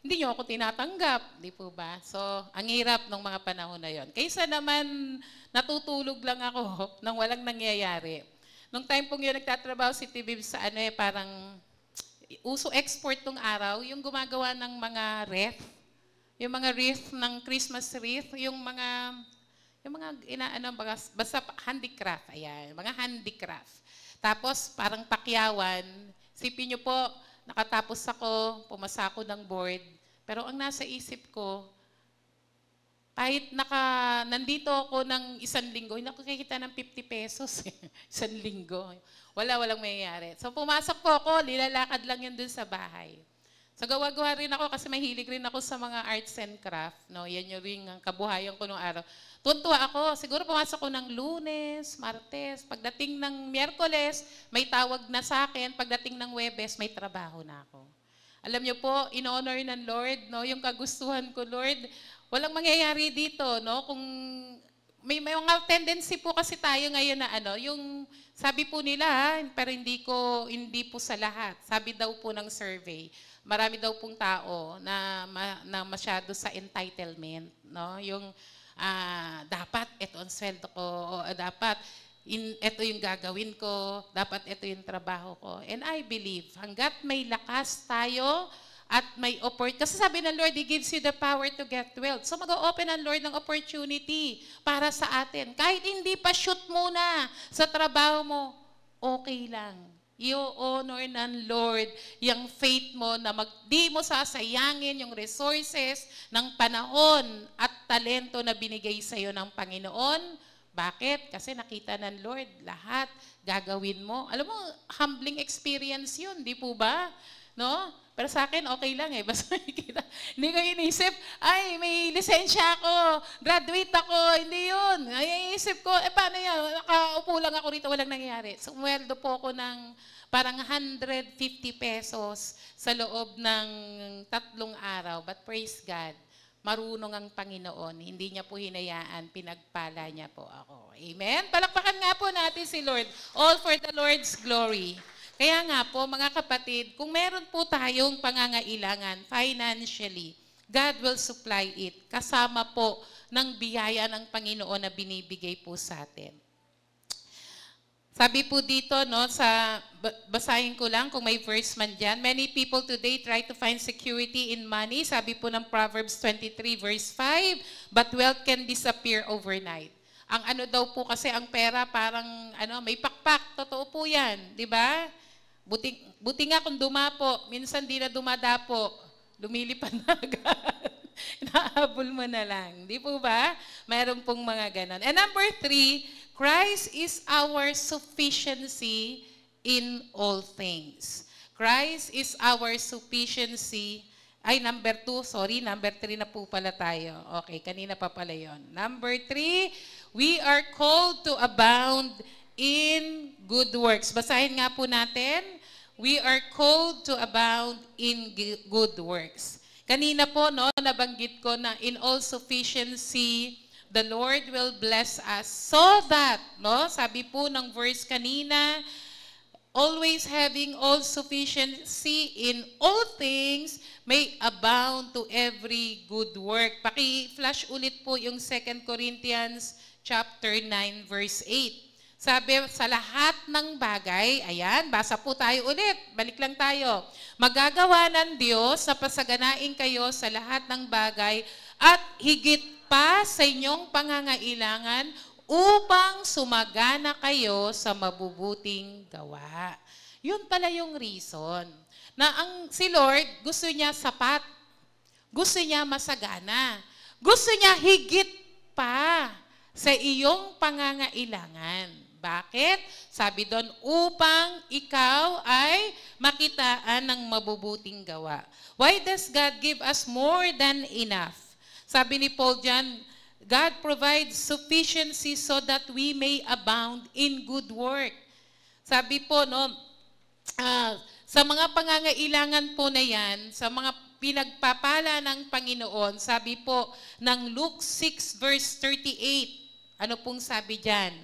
Hindi nyo ako tinatanggap, di po ba? So, ang hirap ng mga panahon na yon. Kaysa naman, natutulog lang ako nang walang nangyayari. Nung time pong yun, nagtatrabaho si Tibib sa parang uso export tong araw, yung gumagawa ng mga wreath, yung mga wreath ng Christmas wreath, yung mga basta handicraft, ayan, mga handicraft. Tapos parang pakyawan, sipin nyo po, nakatapos ako, pumasa ako ng board, pero ang nasa isip ko, kahit nandito ako ng 1 linggo, hindi ako kikita ng 50 pesos. 1 linggo. Walang mayayari. So pumasok po ako, lilalakad lang yun dun sa bahay. So gawa-gawa rin ako kasi mahilig rin ako sa mga arts and craft. No? Yan yung ring ang kabuhayan ko nung araw. Tuntua ako, siguro pumasok ko ng Lunes, Martes, pagdating ng Miyerkules, may tawag na sa akin, pagdating ng Huwebes, may trabaho na ako. Alam niyo po, in-honor ng Lord, no? Yung kagustuhan ko, Lord, walang mangyayari dito, no? Kung may mga tendency po kasi tayo ngayon na yung sabi po nila, pero hindi po sa lahat. Sabi daw po ng survey, marami daw pong tao na masyado sa entitlement, no? Yung dapat ito ang sweldo ko, o dapat ito yung gagawin ko, dapat ito yung trabaho ko. And I believe, hanggat may lakas tayo, at may opportunity. Kasi sabi ng Lord, He gives you the power to get wealth. So mag-open ang Lord ng opportunity para sa atin. Kahit hindi pa shoot muna sa trabaho mo, okay lang. I-honor ng Lord yung faith mo na di mo sasayangin yung resources ng panahon at talento na binigay sa iyo ng Panginoon. Bakit? Kasi nakita ng Lord, lahat gagawin mo. Alam mo, humbling experience yun, di po ba? No? Pero sa akin, okay lang Basta makikita. Hindi ko inisip, ay, may lisensya ako, graduate ako, hindi yun. Ay, iisip ko, paano yan? Nakaupo lang ako rito, walang nangyayari. Sumweldo po ako ng parang 150 pesos sa loob ng 3 araw. But praise God, marunong ang Panginoon. Hindi niya po hinayaan, pinagpala niya po ako. Amen? Palakpakan nga po natin si Lord. All for the Lord's glory. Kaya nga po, mga kapatid, kung meron po tayong pangangailangan financially, God will supply it. Kasama po ng biyaya ng Panginoon na binibigay po sa atin. Sabi po dito, no, basahin ko lang kung may verse man dyan. Many people today try to find security in money. Sabi po ng Proverbs 23 verse 5, but wealth can disappear overnight. Ang daw po kasi ang pera parang may pakpak. Totoo po yan, di ba? Buti nga kung dumapo, minsan di na dumadapo, lumilipad na agad. Nahabol mo na lang. Di po ba? Mayroon pong mga ganon. And number 3, Christ is our sufficiency in all things. Christ is our sufficiency. Number 3 na po pala tayo. Okay, kanina pa pala yun. Number 3, we are called to abound in good works. Basahin nga po natin. We are called to abound in good works. Kanina po, no, nabanggit ko na in all sufficiency, the Lord will bless us so that, no, sabi po ng verse kanina, always having all sufficiency in all things, may abound to every good work. Paki-flash ulit po yung 2 Corinthians chapter 9 verse 8. Sabi, sa lahat ng bagay, ayan, basa po tayo ulit, balik lang tayo. Magagawa ng Diyos na pasaganain kayo sa lahat ng bagay at higit pa sa inyong pangangailangan upang sumagana kayo sa mabubuting gawa. Yun pala yung reason na si Lord gusto niya sapat, gusto niya masagana, gusto niya higit pa sa iyong pangangailangan. Bakit? Sabi doon, upang ikaw ay makitaan ng mabubuting gawa. Why does God give us more than enough? Sabi ni Paul dyan, God provides sufficiency so that we may abound in good work. Sabi po, no, sa mga pangangailangan po na yan, sa mga pinagpapala ng Panginoon, sabi po ng Luke 6 verse 38, ano pong sabi dyan?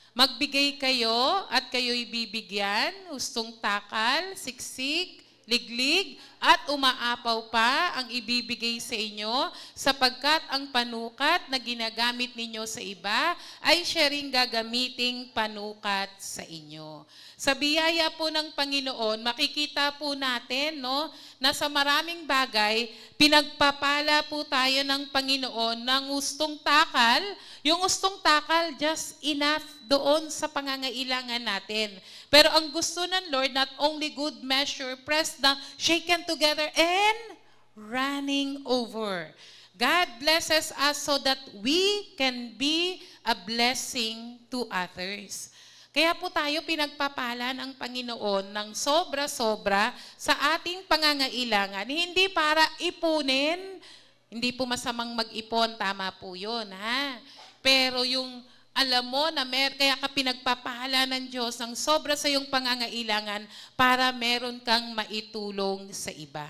Magbigay kayo at kayo'y bibigyan, hustong takal, siksik, liglig, at umaapaw pa ang ibibigay sa inyo, sapagkat ang panukat na ginagamit ninyo sa iba ay siya ring gagamiting panukat sa inyo. Sa biyaya po ng Panginoon, makikita po natin, no, na sa maraming bagay, pinagpapala po tayo ng Panginoon ng ustong takal. Yung ustong takal, just enough doon sa pangangailangan natin. Pero ang gusto ng Lord, not only good measure, pressed down, shaken together, and running over. God blesses us so that we can be a blessing to others. Kaya po tayo pinagpapala ng Panginoon ng sobra-sobra sa ating pangangailangan. Hindi para ipunin, hindi po masamang mag-ipon, tama po yun, ha? Pero yung alam mo na kaya ka pinagpapala ng Diyos ng sobra sa iyong pangangailangan para meron kang maitulong sa iba.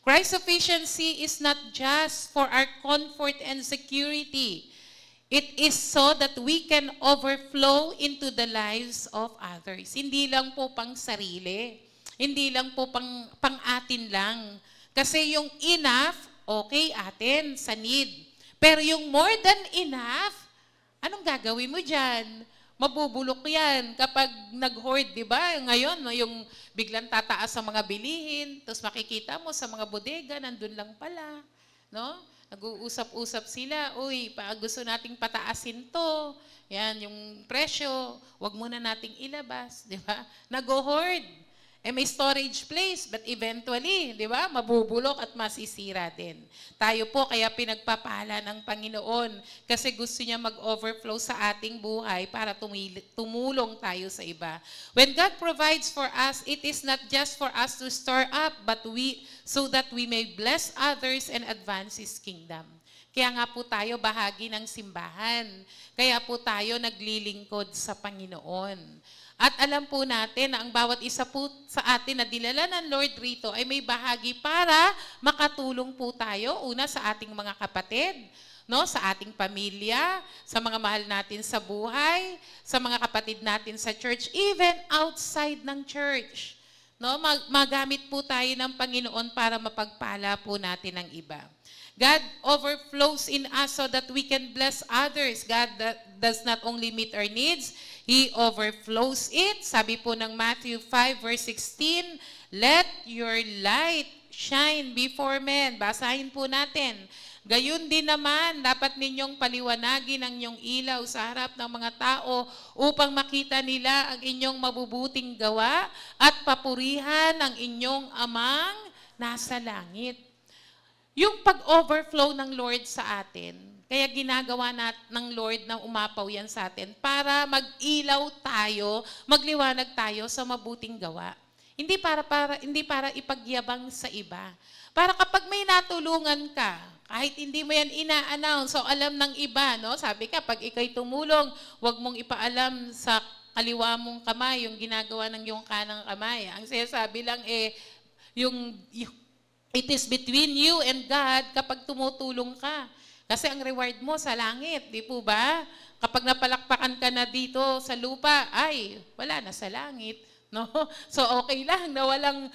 Christ's sufficiency is not just for our comfort and security. It is so that we can overflow into the lives of others. Hindi lang po pang sarili. Hindi lang po pang atin lang. Kasi yung enough, okay atin sa need. Pero yung more than enough, anong gagawin mo dyan? Mabubulok yan kapag nag-hoard, di ba? Ngayon, no, yung biglang tataas sa mga bilihin, tapos makikita mo sa mga bodega, nandun lang pala. No? Nag-uusap-usap sila, uy, gusto nating pataasin to. Yan, yung presyo, wag muna nating ilabas, di ba? Nag-hoard. May storage place, but eventually, di ba, mabubulok at masisira din. Tayo po, kaya pinagpapala ng Panginoon kasi gusto niya mag-overflow sa ating buhay para tumulong tayo sa iba. When God provides for us, it is not just for us to store up, but so that we may bless others and advance His kingdom. Kaya nga po tayo bahagi ng simbahan. Kaya po tayo naglilingkod sa Panginoon. At alam po natin na ang bawat isa po sa atin na dinala ng Lord rito ay may bahagi para makatulong po tayo, una sa ating mga kapatid, no, sa ating pamilya, sa mga mahal natin sa buhay, sa mga kapatid natin sa church, even outside ng church. No, magamit po tayo ng Panginoon para mapagpala po natin ang iba. God overflows in us so that we can bless others. God does not only meet our needs, He overflows it. Sabi po ng Matthew 5 verse 16, let your light shine before men. Basahin po natin. Gayun din naman, dapat ninyong paliwanagin ang inyong ilaw sa harap ng mga tao upang makita nila ang inyong mabubuting gawa at papurihan ang inyong amang nasa langit. Yung pag-overflow ng Lord sa atin, kaya ginagawa ng Lord na umapaw yan sa atin para mag-ilaw tayo, magliwanag tayo sa mabuting gawa. Hindi para ipagyabang sa iba. Para kapag may natulungan ka, kahit hindi mo yan ina-announce, so alam ng iba, no? Sabi ka, pag ikay tumulong, huwag mong ipaalam sa kaliwa mong kamay, yung ginagawa ng iyong kanang kamay. Ang sinasabi lang it is between you and God kapag tumutulong ka. Kasi ang reward mo sa langit, di po ba? Kapag napalakpakan ka na dito sa lupa, ay, wala na sa langit. No? So okay lang na walang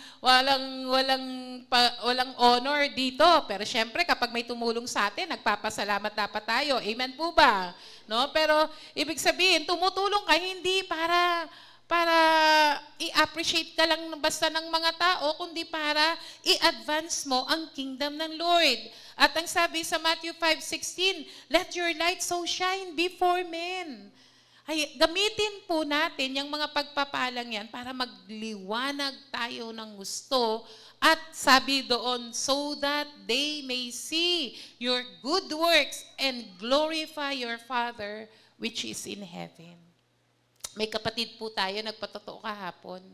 honor dito. Pero syempre kapag may tumulong sa atin, nagpapasalamat dapat tayo. Amen po ba? No? Pero ibig sabihin, tumutulong ka hindi para i-appreciate ka lang basta ng mga tao, kundi para i-advance mo ang kingdom ng Lord. At ang sabi sa Matthew 5:16, let your light so shine before men. Ay, gamitin po natin yung mga pagpapalang yan para magliwanag tayo ng gusto. At sabi doon, so that they may see your good works and glorify your Father which is in heaven. May kapatid po tayo, nagpatotoo kahapon.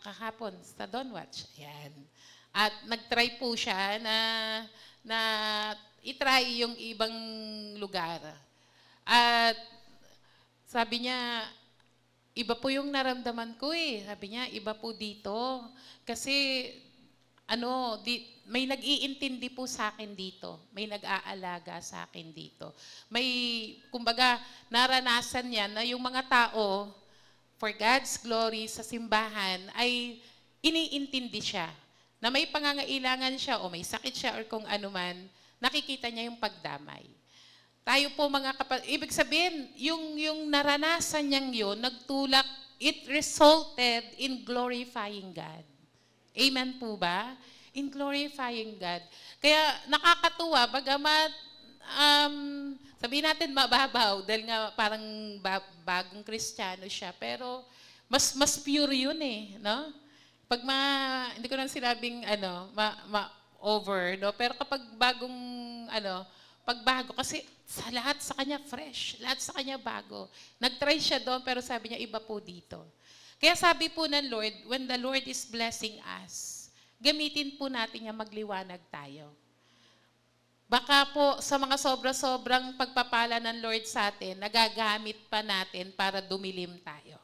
Kahapon, sa Don't Watch. Ayan. At nag-try po siya na i-try yung ibang lugar. At sabi niya, iba po yung naramdaman ko eh. Sabi niya, iba po dito. Kasi, may nag-iintindi po sa akin dito. May nag-aalaga sa akin dito. May, kumbaga, naranasan niya na yung mga tao, for God's glory sa simbahan, ay iniintindi siya. Na may pangangailangan siya o may sakit siya or kung ano man, nakikita niya yung pagdamay. Tayo po mga kapatid, ibig sabihin, yung naranasan niyang yun, nagtulak, it resulted in glorifying God. Amen po ba? In glorifying God. Kaya nakakatuwa, bagamat, sabihin natin mababaw, dahil nga parang bagong Kristiyano siya, pero mas pure yun eh, no? Pag hindi ko lang sinabing, over, no? Pero kapag pagbago, kasi sa lahat sa kanya fresh, lahat sa kanya bago. Nag-try siya doon, pero sabi niya, iba po dito. Kaya sabi po ng Lord, when the Lord is blessing us, gamitin po natin niya magliwanag tayo. Baka po sa mga sobra-sobrang pagpapala ng Lord sa atin, nagagamit pa natin para dumilim tayo.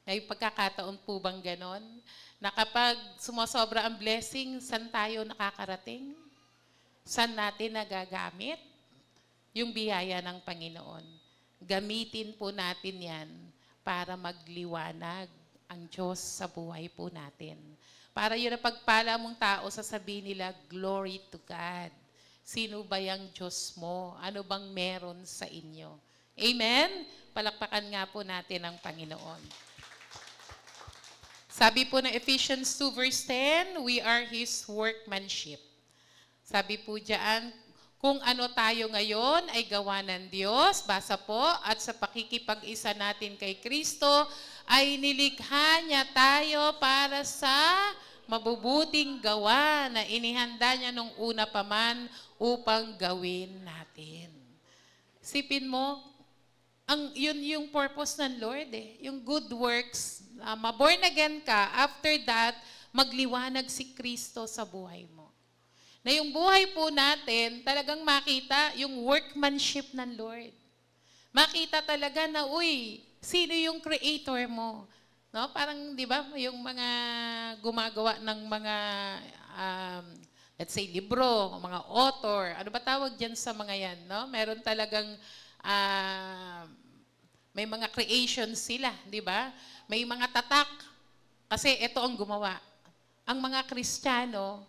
May pagkakataon po bang ganon? Na kapag sumasobra ang blessing, saan tayo nakakarating? Saan natin nagagamit? Yung biyaya ng Panginoon. Gamitin po natin yan para magliwanag ang Diyos sa buhay po natin. Para yun ang pagpala mong tao, sasabihin nila, glory to God. Sino ba yung Diyos mo? Ano bang meron sa inyo? Amen? Palakpakan nga po natin ang Panginoon. Sabi po ng Ephesians 2 verse 10, we are His workmanship. Sabi po diyan, kung ano tayo ngayon ay gawa ng Diyos, basa po, at sa pakikipag-isa natin kay Kristo, ay nilikha niya tayo para sa mabubuting gawa na inihanda niya nung una pa man upang gawin natin. Sipin mo, yun yung purpose ng Lord eh. Yung good works, born again ka, after that, magliwanag si Kristo sa buhay mo. Na yung buhay po natin, talagang makita yung workmanship ng Lord. Makita talaga na, sino yung creator mo? No? Parang, di ba, yung mga gumagawa ng mga, let's say, libro, mga author, ano ba tawag dyan sa mga yan? No? Meron talagang, may mga creations sila, di ba? May mga tatak, kasi ito ang gumawa. Ang mga Kristiyano,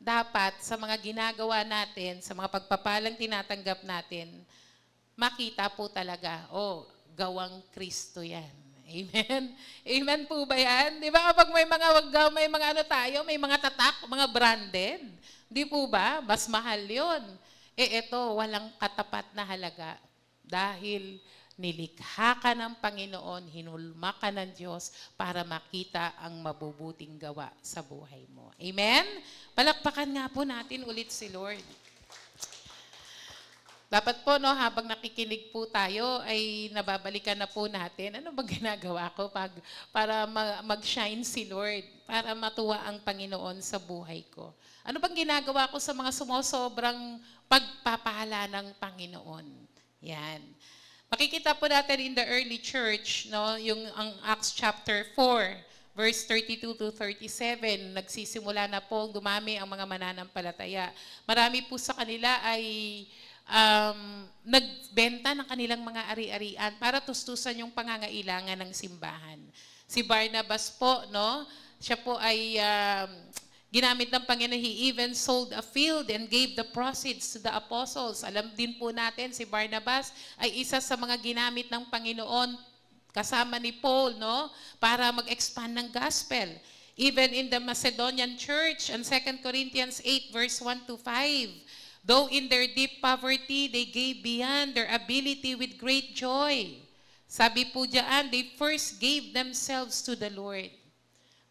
dapat sa mga ginagawa natin, sa mga pagpapalang tinatanggap natin, makita po talaga, gawang Kristo yan. Amen? Amen po ba yan? Di ba kapag may mga tayo, may mga tatak, mga branded, di po ba? Mas mahal yun. Ito, walang katapat na halaga. Dahil nilikha ka ng Panginoon, hinulma ka ng Diyos para makita ang mabubuting gawa sa buhay mo. Amen? Palakpakan nga po natin ulit si Lord. Dapat po, habang nakikinig po tayo, ay nababalikan na po natin, ano bang ginagawa ko para mag-shine si Lord, para matuwa ang Panginoon sa buhay ko? Ano bang ginagawa ko sa mga sumusobrang pagpapala ng Panginoon? Yan. Makikita po natin in the early church, ang Acts chapter 4, verse 32 to 37, nagsisimula na po dumami ang mga mananampalataya. Marami po sa kanila ay nagbenta ng kanilang mga ari-arian para tustusan yung pangangailangan ng simbahan. Si Barnabas po, no? Siya po ay ginamit ng Panginoon. He even sold a field and gave the proceeds to the apostles. Alam din po natin, si Barnabas ay isa sa mga ginamit ng Panginoon kasama ni Paul, no? Para mag-expand ng gospel. Even in the Macedonian church, in 2 Corinthians 8 verse 1 to 5, though in their deep poverty, they gave beyond their ability with great joy. Sabi po diyan, they first gave themselves to the Lord.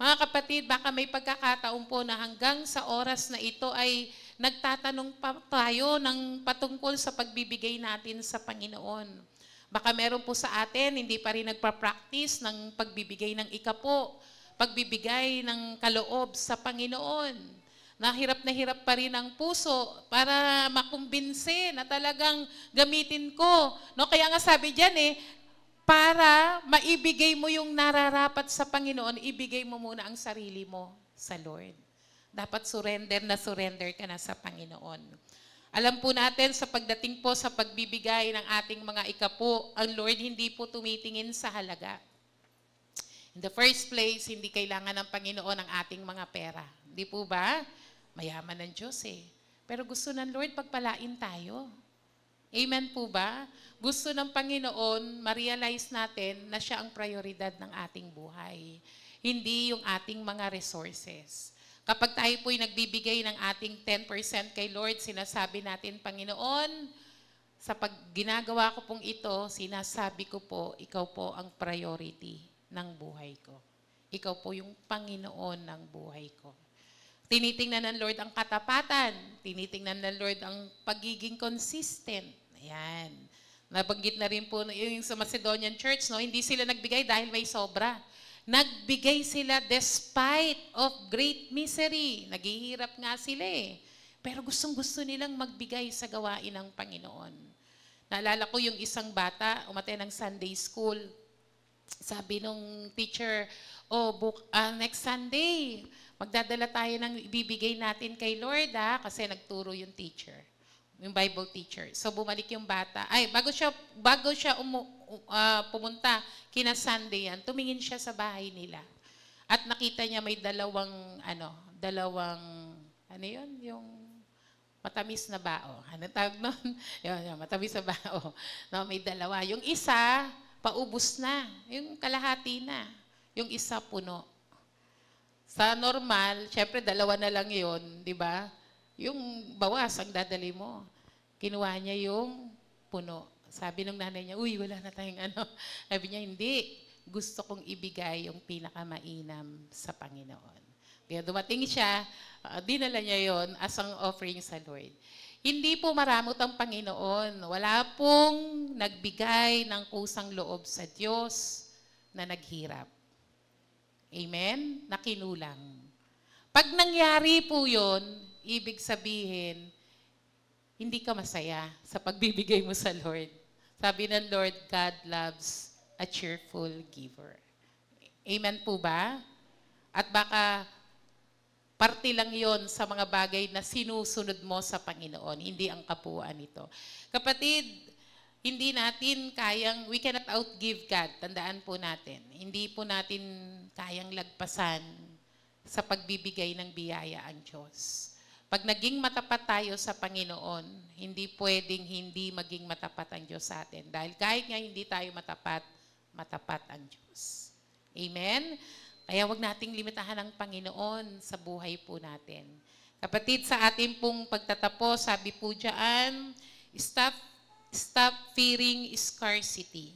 Mga kapatid, baka may pagkakataon po na hanggang sa oras na ito ay nagtatanong pa tayo ng patungkol sa pagbibigay natin sa Panginoon. Baka meron po sa atin, hindi pa rin nagpa-practice ng pagbibigay ng ikapo, pagbibigay ng kaloob sa Panginoon. Na hirap pa rin ang puso para makumbinse na talagang gamitin ko. No, kaya nga sabi diyan para maibigay mo yung nararapat sa Panginoon, ibigay mo muna ang sarili mo sa Lord. Dapat surrender ka na sa Panginoon. Alam po natin sa pagdating po sa pagbibigay ng ating mga ikapo, ang Lord hindi po tumitingin sa halaga. In the first place, hindi kailangan ng Panginoon ang ating mga pera. Hindi po ba? Mayaman ng Diyos Pero gusto ng Lord pagpalain tayo. Amen po ba? Gusto ng Panginoon, ma-realize natin na siya ang prioridad ng ating buhay. Hindi yung ating mga resources. Kapag tayo po'y nagbibigay ng ating 10% kay Lord, sinasabi natin, Panginoon, sa pag ginagawa ko pong ito, sinasabi ko po, ikaw po ang priority ng buhay ko. Ikaw po yung Panginoon ng buhay ko. Tinitingnan ng Lord ang katapatan. Tinitingnan ng Lord ang pagiging consistent. Ayan. Nabanggit na rin po yung sa Macedonian Church, no? Hindi sila nagbigay dahil may sobra. Nagbigay sila despite of great misery. Naghihirap nga sila Pero gustong-gusto nilang magbigay sa gawain ng Panginoon. Naalala ko yung isang bata, umattend ng Sunday school. Sabi nung teacher, next Sunday, magdadala tayo ng ibibigay natin kay Lord kasi nagturo yung teacher, yung Bible teacher. So bumalik yung bata. Bago siya pumunta kina Sunday yan, tumingin siya sa bahay nila. At nakita niya may dalawang yung matamis na bao. Ano tawag nun? Yung matamis na bao. No, may dalawa. Yung isa, paubos na. Yung kalahati na. Yung isa puno. Sa normal, syempre dalawa na lang yon, di ba? Yung bawas ang dadali mo. Kinuha niya yung puno. Sabi ng nanay niya, uy, wala na tayong Sabi niya, hindi. Gusto kong ibigay yung pinakamainam sa Panginoon. Kaya dumating siya, dinala niya yon as ang offering sa Lord. Hindi po maramot ang Panginoon. Wala pong nagbigay ng kusang loob sa Diyos na naghirap. Amen? Nakinulang. Pag nangyari po yun, ibig sabihin, hindi ka masaya sa pagbibigay mo sa Lord. Sabi ng Lord, God loves a cheerful giver. Amen po ba? At baka parte lang yon sa mga bagay na sinusunod mo sa Panginoon, hindi ang kapuuan nito. Kapatid, hindi natin we cannot outgive God. Tandaan po natin. Hindi po natin kayang lagpasan sa pagbibigay ng biyaya ang Diyos. Pag naging matapat tayo sa Panginoon, hindi pwedeng hindi maging matapat ang Diyos sa atin. Dahil kahit nga hindi tayo matapat, matapat ang Diyos. Amen? Kaya wag nating limitahan ang Panginoon sa buhay po natin. Kapatid, sa ating pong pagtatapos, sabi po dyan, Stop fearing scarcity.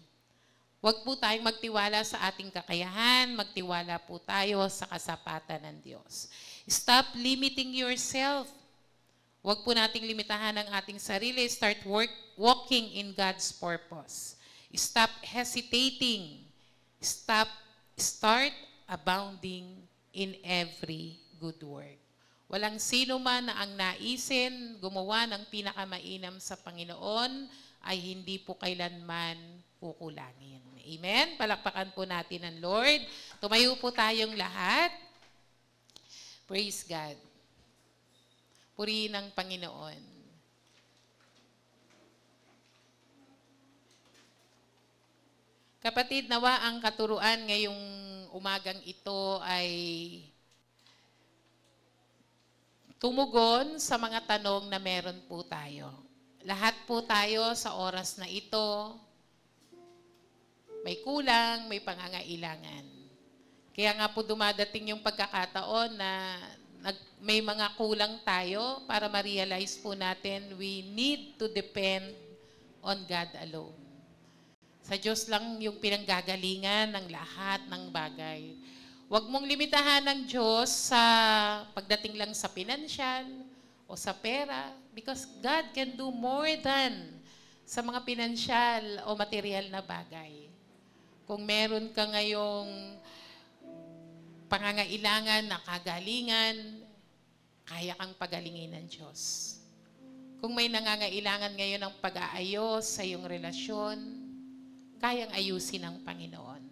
Huwag po tayong magtiwala sa ating kakayahan, magtiwala po tayo sa kasapatan ng Diyos. Stop limiting yourself. Huwag po nating limitahan ang ating sarili. Start walking in God's purpose. Stop hesitating. Start abounding in every good work. Walang sino man na ang naisin, gumawa ng pinakamainam sa Panginoon, ay hindi po kailanman kukulangin. Amen? Palakpakan po natin ang Lord. Tumayo po tayong lahat. Praise God. Purihin ang Panginoon. Kapatid, nawa ang katuruan ngayong umagang ito ay tumugon sa mga tanong na meron po tayo. Lahat po tayo sa oras na ito, may kulang, may pangangailangan. Kaya nga po dumadating yung pagkakataon na may mga kulang tayo para ma-realize po natin we need to depend on God alone. Sa Diyos lang yung pinanggagalingan ng lahat ng bagay. Huwag mong limitahan ng Diyos sa pagdating lang sa pinansyal o sa pera because God can do more than sa mga pinansyal o material na bagay. Kung meron ka ngayong pangangailangan na kagalingan, kaya kang pagalingin ng Diyos. Kung may nangangailangan ngayon ng pag-aayos sa iyong relasyon, kayang ayusin ng Panginoon.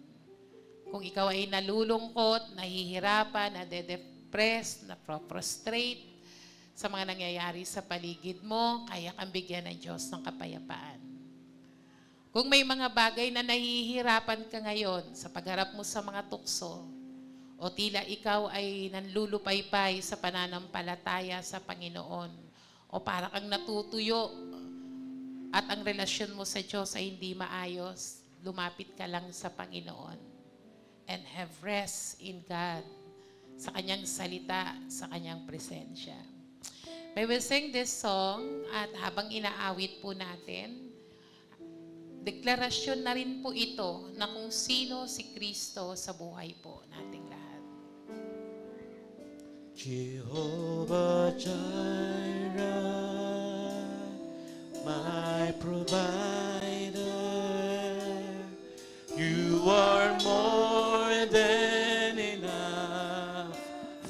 Kung ikaw ay nalulungkot, nahihirapan, nade-depress, na-prostrate sa mga nangyayari sa paligid mo, kaya kang bigyan ng Diyos ng kapayapaan. Kung may mga bagay na nahihirapan ka ngayon sa pagharap mo sa mga tukso, o tila ikaw ay nanlulupaypay sa pananampalataya sa Panginoon, o para kang natutuyo at ang relasyon mo sa Diyos ay hindi maayos, lumapit ka lang sa Panginoon and have rest in God, sa Kanyang salita, sa Kanyang presensya. We will sing this song at habang inaawit po natin, deklarasyon na rin po ito na kung sino si Kristo sa buhay po nating lahat. Jehovah Jireh, my provider, you are more than enough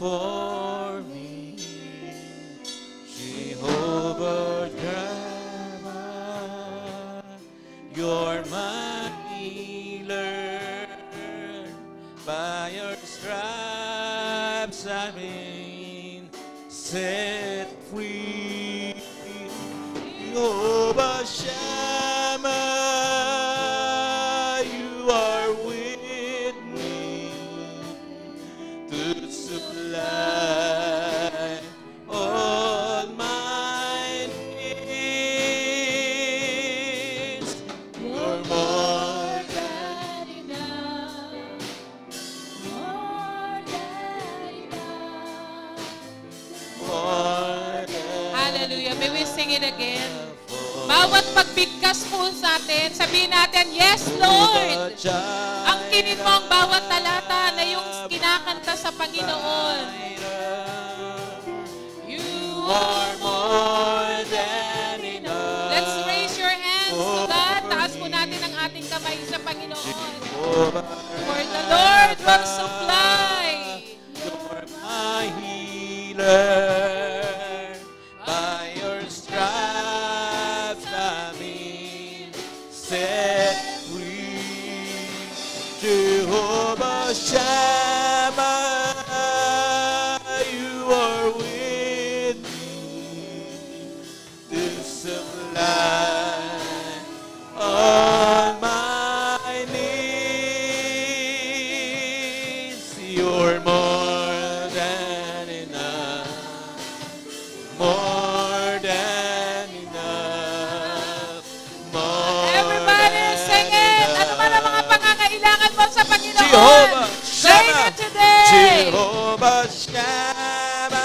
for me. Jehovah Jireh, you're my healer. By your stripes I've been set free. Jehovah Shammah, you are with me to supply all my needs. You're more than enough, more than enough, more than. Hallelujah. May we sing it again? Bawat pagbigkas po sa atin, sabihin natin, yes, Lord! Ang kinit mo ang bawat talata na yung kinakanta sa Panginoon. You are more than enough. Let's raise your hands to God. Taas po natin ang ating kamay sa Panginoon. For the Lord will supply. You're my healer. By your stripes I've been set free. Jehovah Shammah, you are with me to supply all my needs. You're more than enough, more than enough, more. Everybody sing it! Ano man ang mga pangangailangan mo sa Panginoon? Jehovah Sing Shammah, it today! Jehovah Shammah,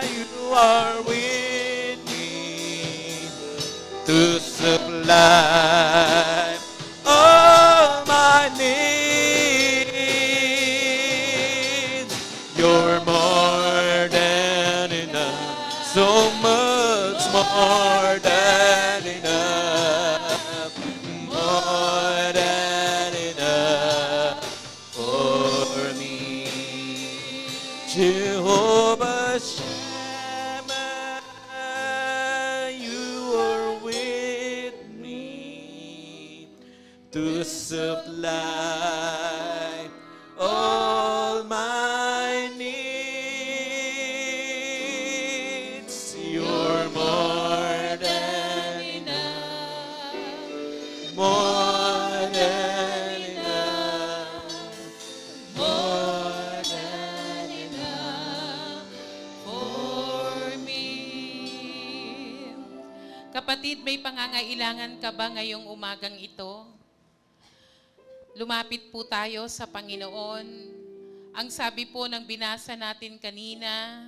you are with me to supply all my needs. You're more than enough, so much more than enough, more than enough for me. Jehovah Shammah, you are with me to supply all my needs. You're more than enough, more Kapatid, may pangangailangan ka ba ngayong umagang ito? Lumapit po tayo sa Panginoon. Ang sabi po ng binasa natin kanina,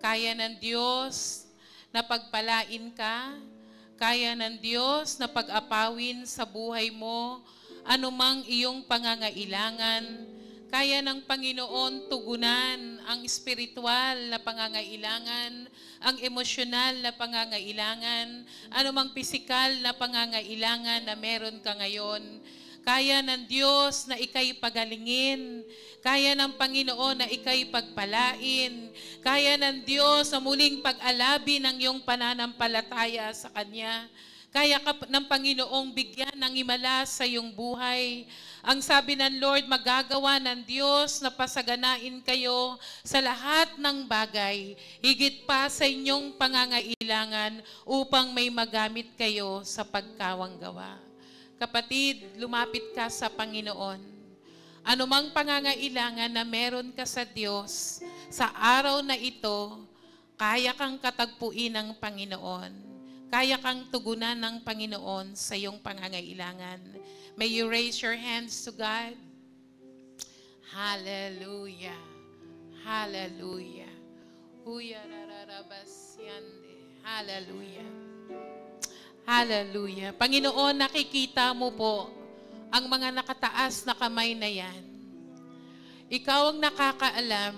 kaya ng Diyos na pagpalain ka, kaya ng Diyos na pag-apawin sa buhay mo, anumang iyong pangangailangan, kaya ng Panginoon tugunan ang espiritual na pangangailangan, ang emosyonal na pangangailangan, anumang pisikal na pangangailangan na meron ka ngayon. Kaya ng Diyos na ika'y pagalingin. Kaya ng Panginoon na ika'y pagpalain. Kaya ng Diyos na muling pag-alabi ng iyong pananampalataya sa Kanya. Kaya ka ng Panginoong bigyan ng himala sa iyong buhay. Ang sabi ng Lord, magagawa ng Diyos na pasaganain kayo sa lahat ng bagay, higit pa sa inyong pangangailangan upang may magamit kayo sa pagkawang gawa. Kapatid, lumapit ka sa Panginoon. Anumang pangangailangan na meron ka sa Diyos, sa araw na ito, kaya kang katagpuin ng Panginoon. Kaya kang tugunan ng Panginoon sa iyong pangangailangan. May you raise your hands to God. Hallelujah. Hallelujah. Hallelujah. Hallelujah. Panginoon, nakikita mo po ang mga nakataas na kamay na yan. Ikaw ang nakakaalam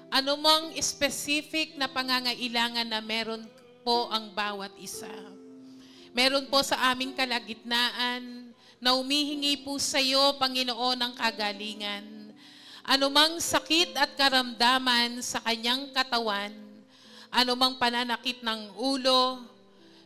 anumang specific na pangangailangan na meron po ang bawat isa. Meron po sa aming kalagitnaan na humihingi po sa iyo, Panginoon, ng kagalingan. Anumang sakit at karamdaman sa kanyang katawan, anumang pananakit ng ulo,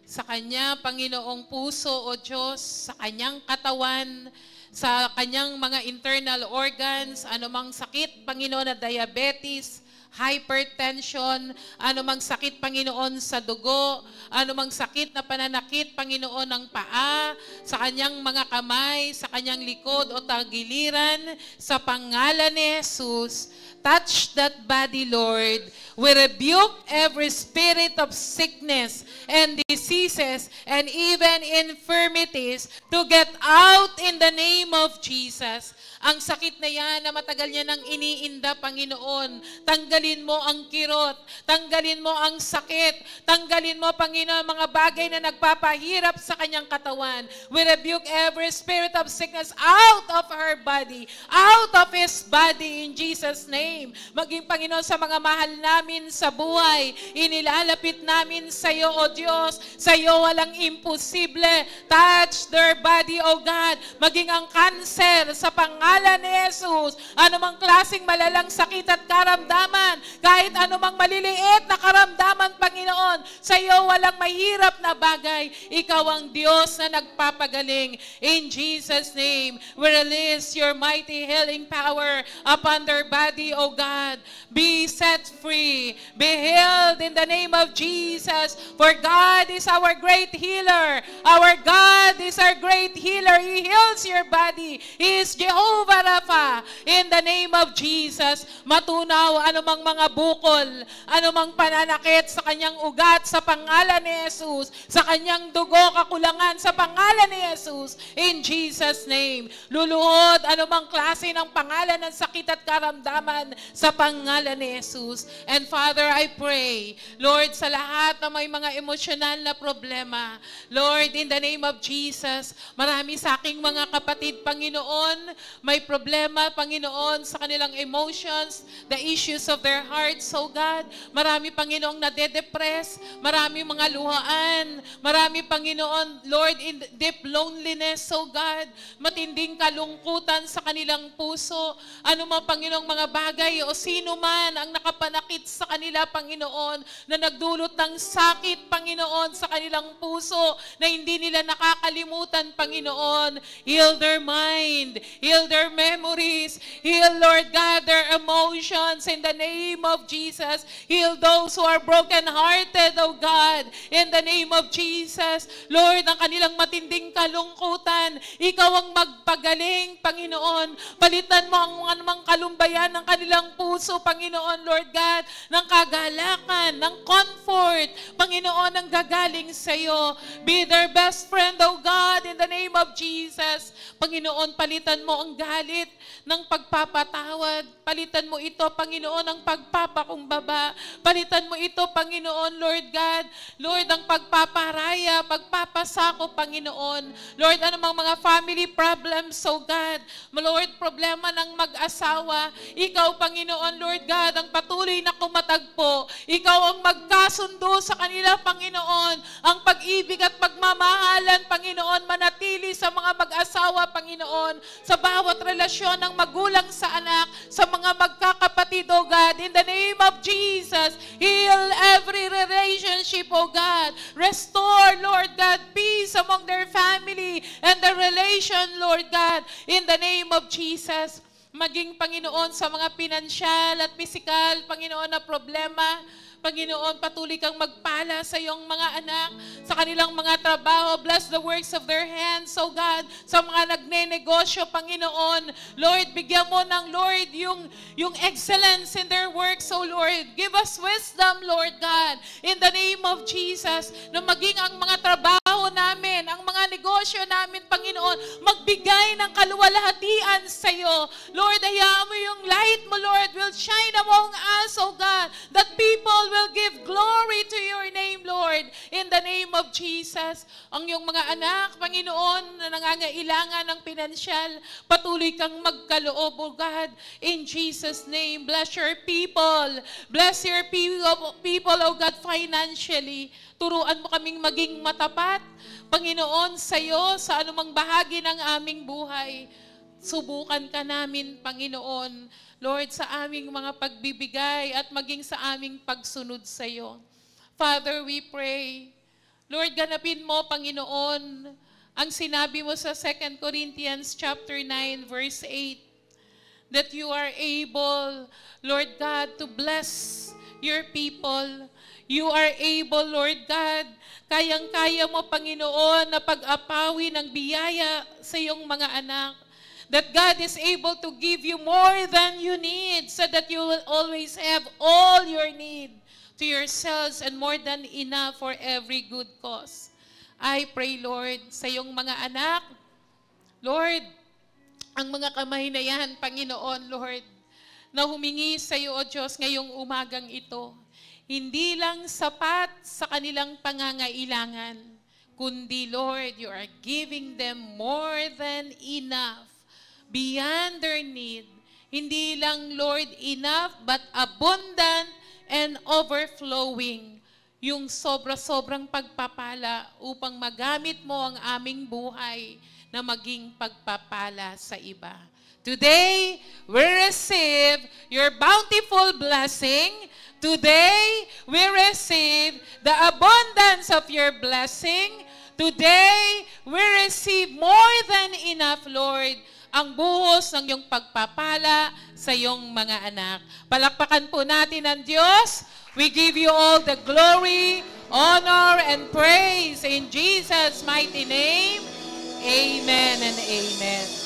sa kanya, Panginoong puso o Diyos, sa kanyang katawan, sa kanyang mga internal organs, anumang sakit, Panginoon, na diabetes, hypertension, anumang sakit, Panginoon, sa dugo, anumang sakit na pananakit, Panginoon, ng paa, sa kanyang mga kamay, sa kanyang likod o tagiliran, sa pangalan ni Jesus, touch that body, Lord. We rebuke every spirit of sickness and diseases and even infirmities to get out in the name of Jesus. Ang sakit na yan na matagal niya nang iniinda, Panginoon, tanggalin mo ang kirot, tanggalin mo ang sakit, tanggalin mo, Panginoon, mga bagay na nagpapahirap sa kanyang katawan. We rebuke every spirit of sickness out of her body, out of his body in Jesus' name. Maging, Panginoon, sa mga mahal namin sa buhay, inilalapit namin sa iyo, O Diyos, sa iyo walang imposible. Touch their body, O God. Maging ang cancer sa pangalan ni Jesus, anumang klaseng malalang sakit at karamdaman, kahit anumang maliliit na karamdaman, Panginoon, sa iyo walang mahirap na bagay. Ikaw ang Diyos na nagpapagaling. In Jesus' name, we release your mighty healing power upon their body, O God. Be set free. Be healed in the name of Jesus. For God is our great healer. Our God is our great healer. He heals your body. He is Jehovah Rapha. In the name of Jesus, matunaw anumang mga bukol, anumang pananakit sa kanyang ugat sa pangalan ni Jesus, sa kanyang dugo, kakulangan sa pangalan ni Jesus. In Jesus' name, luluhod anumang klase ng pangalan ng sakit at karamdaman sa pangalan ni Jesus. And Father, I pray, Lord, sa lahat na may mga emosyonal na problema, Lord, in the name of Jesus, marami sa aking mga kapatid, Panginoon, may problema, Panginoon, sa kanilang emotions, the issues of their hearts, oh God. Marami, Panginoong, nade-depress, marami mga luhaan, marami, Panginoon, Lord, in deep loneliness, oh God, matinding kalungkutan sa kanilang puso, ano mga, Panginoong, mga bagay o sino man ang nakapanakit sa kanila, Panginoon, na nagdulot ng sakit, Panginoon, sa kanilang puso, na hindi nila nakakalimutan, Panginoon. Heal their mind, heal their memories, Heal, Lord God, their emotions in the name of Jesus. Heal those who are brokenhearted, O God, in the name of Jesus. Lord, ang kanilang matinding kalungkutan, Ikaw ang magpagaling, Panginoon. Palitan mo ang anumang kalumbayan ng kanilang puso, Panginoon, Lord God, ng kagalakan, ng comfort, Panginoon, ang gagaling sa iyo. Be their best friend, O God, in the name of Jesus. Panginoon, palitan mo ang galit ng pagpapatawad. Palitan mo ito, Panginoon, ang pagpapakumbaba. Palitan mo ito, Panginoon, Lord God. Lord, ang pagpaparaya, pagpapasako, Panginoon. Lord, anumang mga family problems, O God. Lord, problema ng mag-asawa. Ikaw, Panginoon, Lord God, ang patuloy na kumatagpo. Ikaw ang magkasundo sa kanila, Panginoon. Ang pag-ibig at pagmamahalan, Panginoon, manatili sa mga mag-asawa, Panginoon, sa bawat relasyon ng magulang sa anak, sa mga magkakapatid, O God, in the name of Jesus, heal every relationship, O God. Restore, Lord God, peace among their family and the relation, Lord God, in the name of Jesus. Maging, Panginoon, sa mga pinansyal at pisikal, Panginoon, na problema, Panginoon, patuloy kang magpala sa iyong mga anak, sa kanilang mga trabaho. Bless the works of their hands, O God. Sa mga nagne-negosyo, Panginoon, Lord, bigyan mo ng, Lord, yung excellence in their works, O Lord. Give us wisdom, Lord God, in the name of Jesus, na maging ang mga trabaho namin, ang mga negosyo namin, Panginoon, magbigay ng kaluwalhatian sa iyo. Lord, hayaan mo yung light mo, Lord, will shine among us, O God, that people will give glory to your name, Lord, in the name of Jesus. Ang iyong mga anak, Panginoon, na nangangailangan ng pinansyal, patuloy kang magkaloob, O God, in Jesus' name. Bless your people. Bless your people, O God, financially. Turuan mo kaming maging matapat, Panginoon, sa iyo, sa anumang bahagi ng aming buhay. Subukan ka namin, Panginoon, Lord, sa aming mga pagbibigay at maging sa aming pagsunod sa iyo. Father, we pray, Lord, ganapin mo, Panginoon, ang sinabi mo sa 2 Corinthians chapter 9, verse 8, that you are able, Lord God, to bless your people. You are able, Lord God, kayang-kaya mo, Panginoon, na pag-apawi ng biyaya sa iyong mga anak. That God is able to give you more than you need so that you will always have all your need to yourselves and more than enough for every good cause. I pray, Lord, sa iyong mga anak, Lord, ang mga kamay na yan, Panginoon, Lord, na humingi sa iyo, O Diyos, ngayong umagang ito, hindi lang sapat sa kanilang pangangailangan, kundi, Lord, you are giving them more than enough, beyond their need. Hindi lang, Lord, enough, but abundant and overflowing. Yung sobra-sobrang pagpapala upang magamit mo ang aming buhay na maging pagpapala sa iba. Today, we receive your bountiful blessing. Today, we receive the abundance of your blessing. Today, we receive more than enough, Lord, ang buhos ng iyong pagpapala sa iyong mga anak. Palakpakan po natin ang Diyos. We give you all the glory, honor, and praise in Jesus' mighty name. Amen and amen.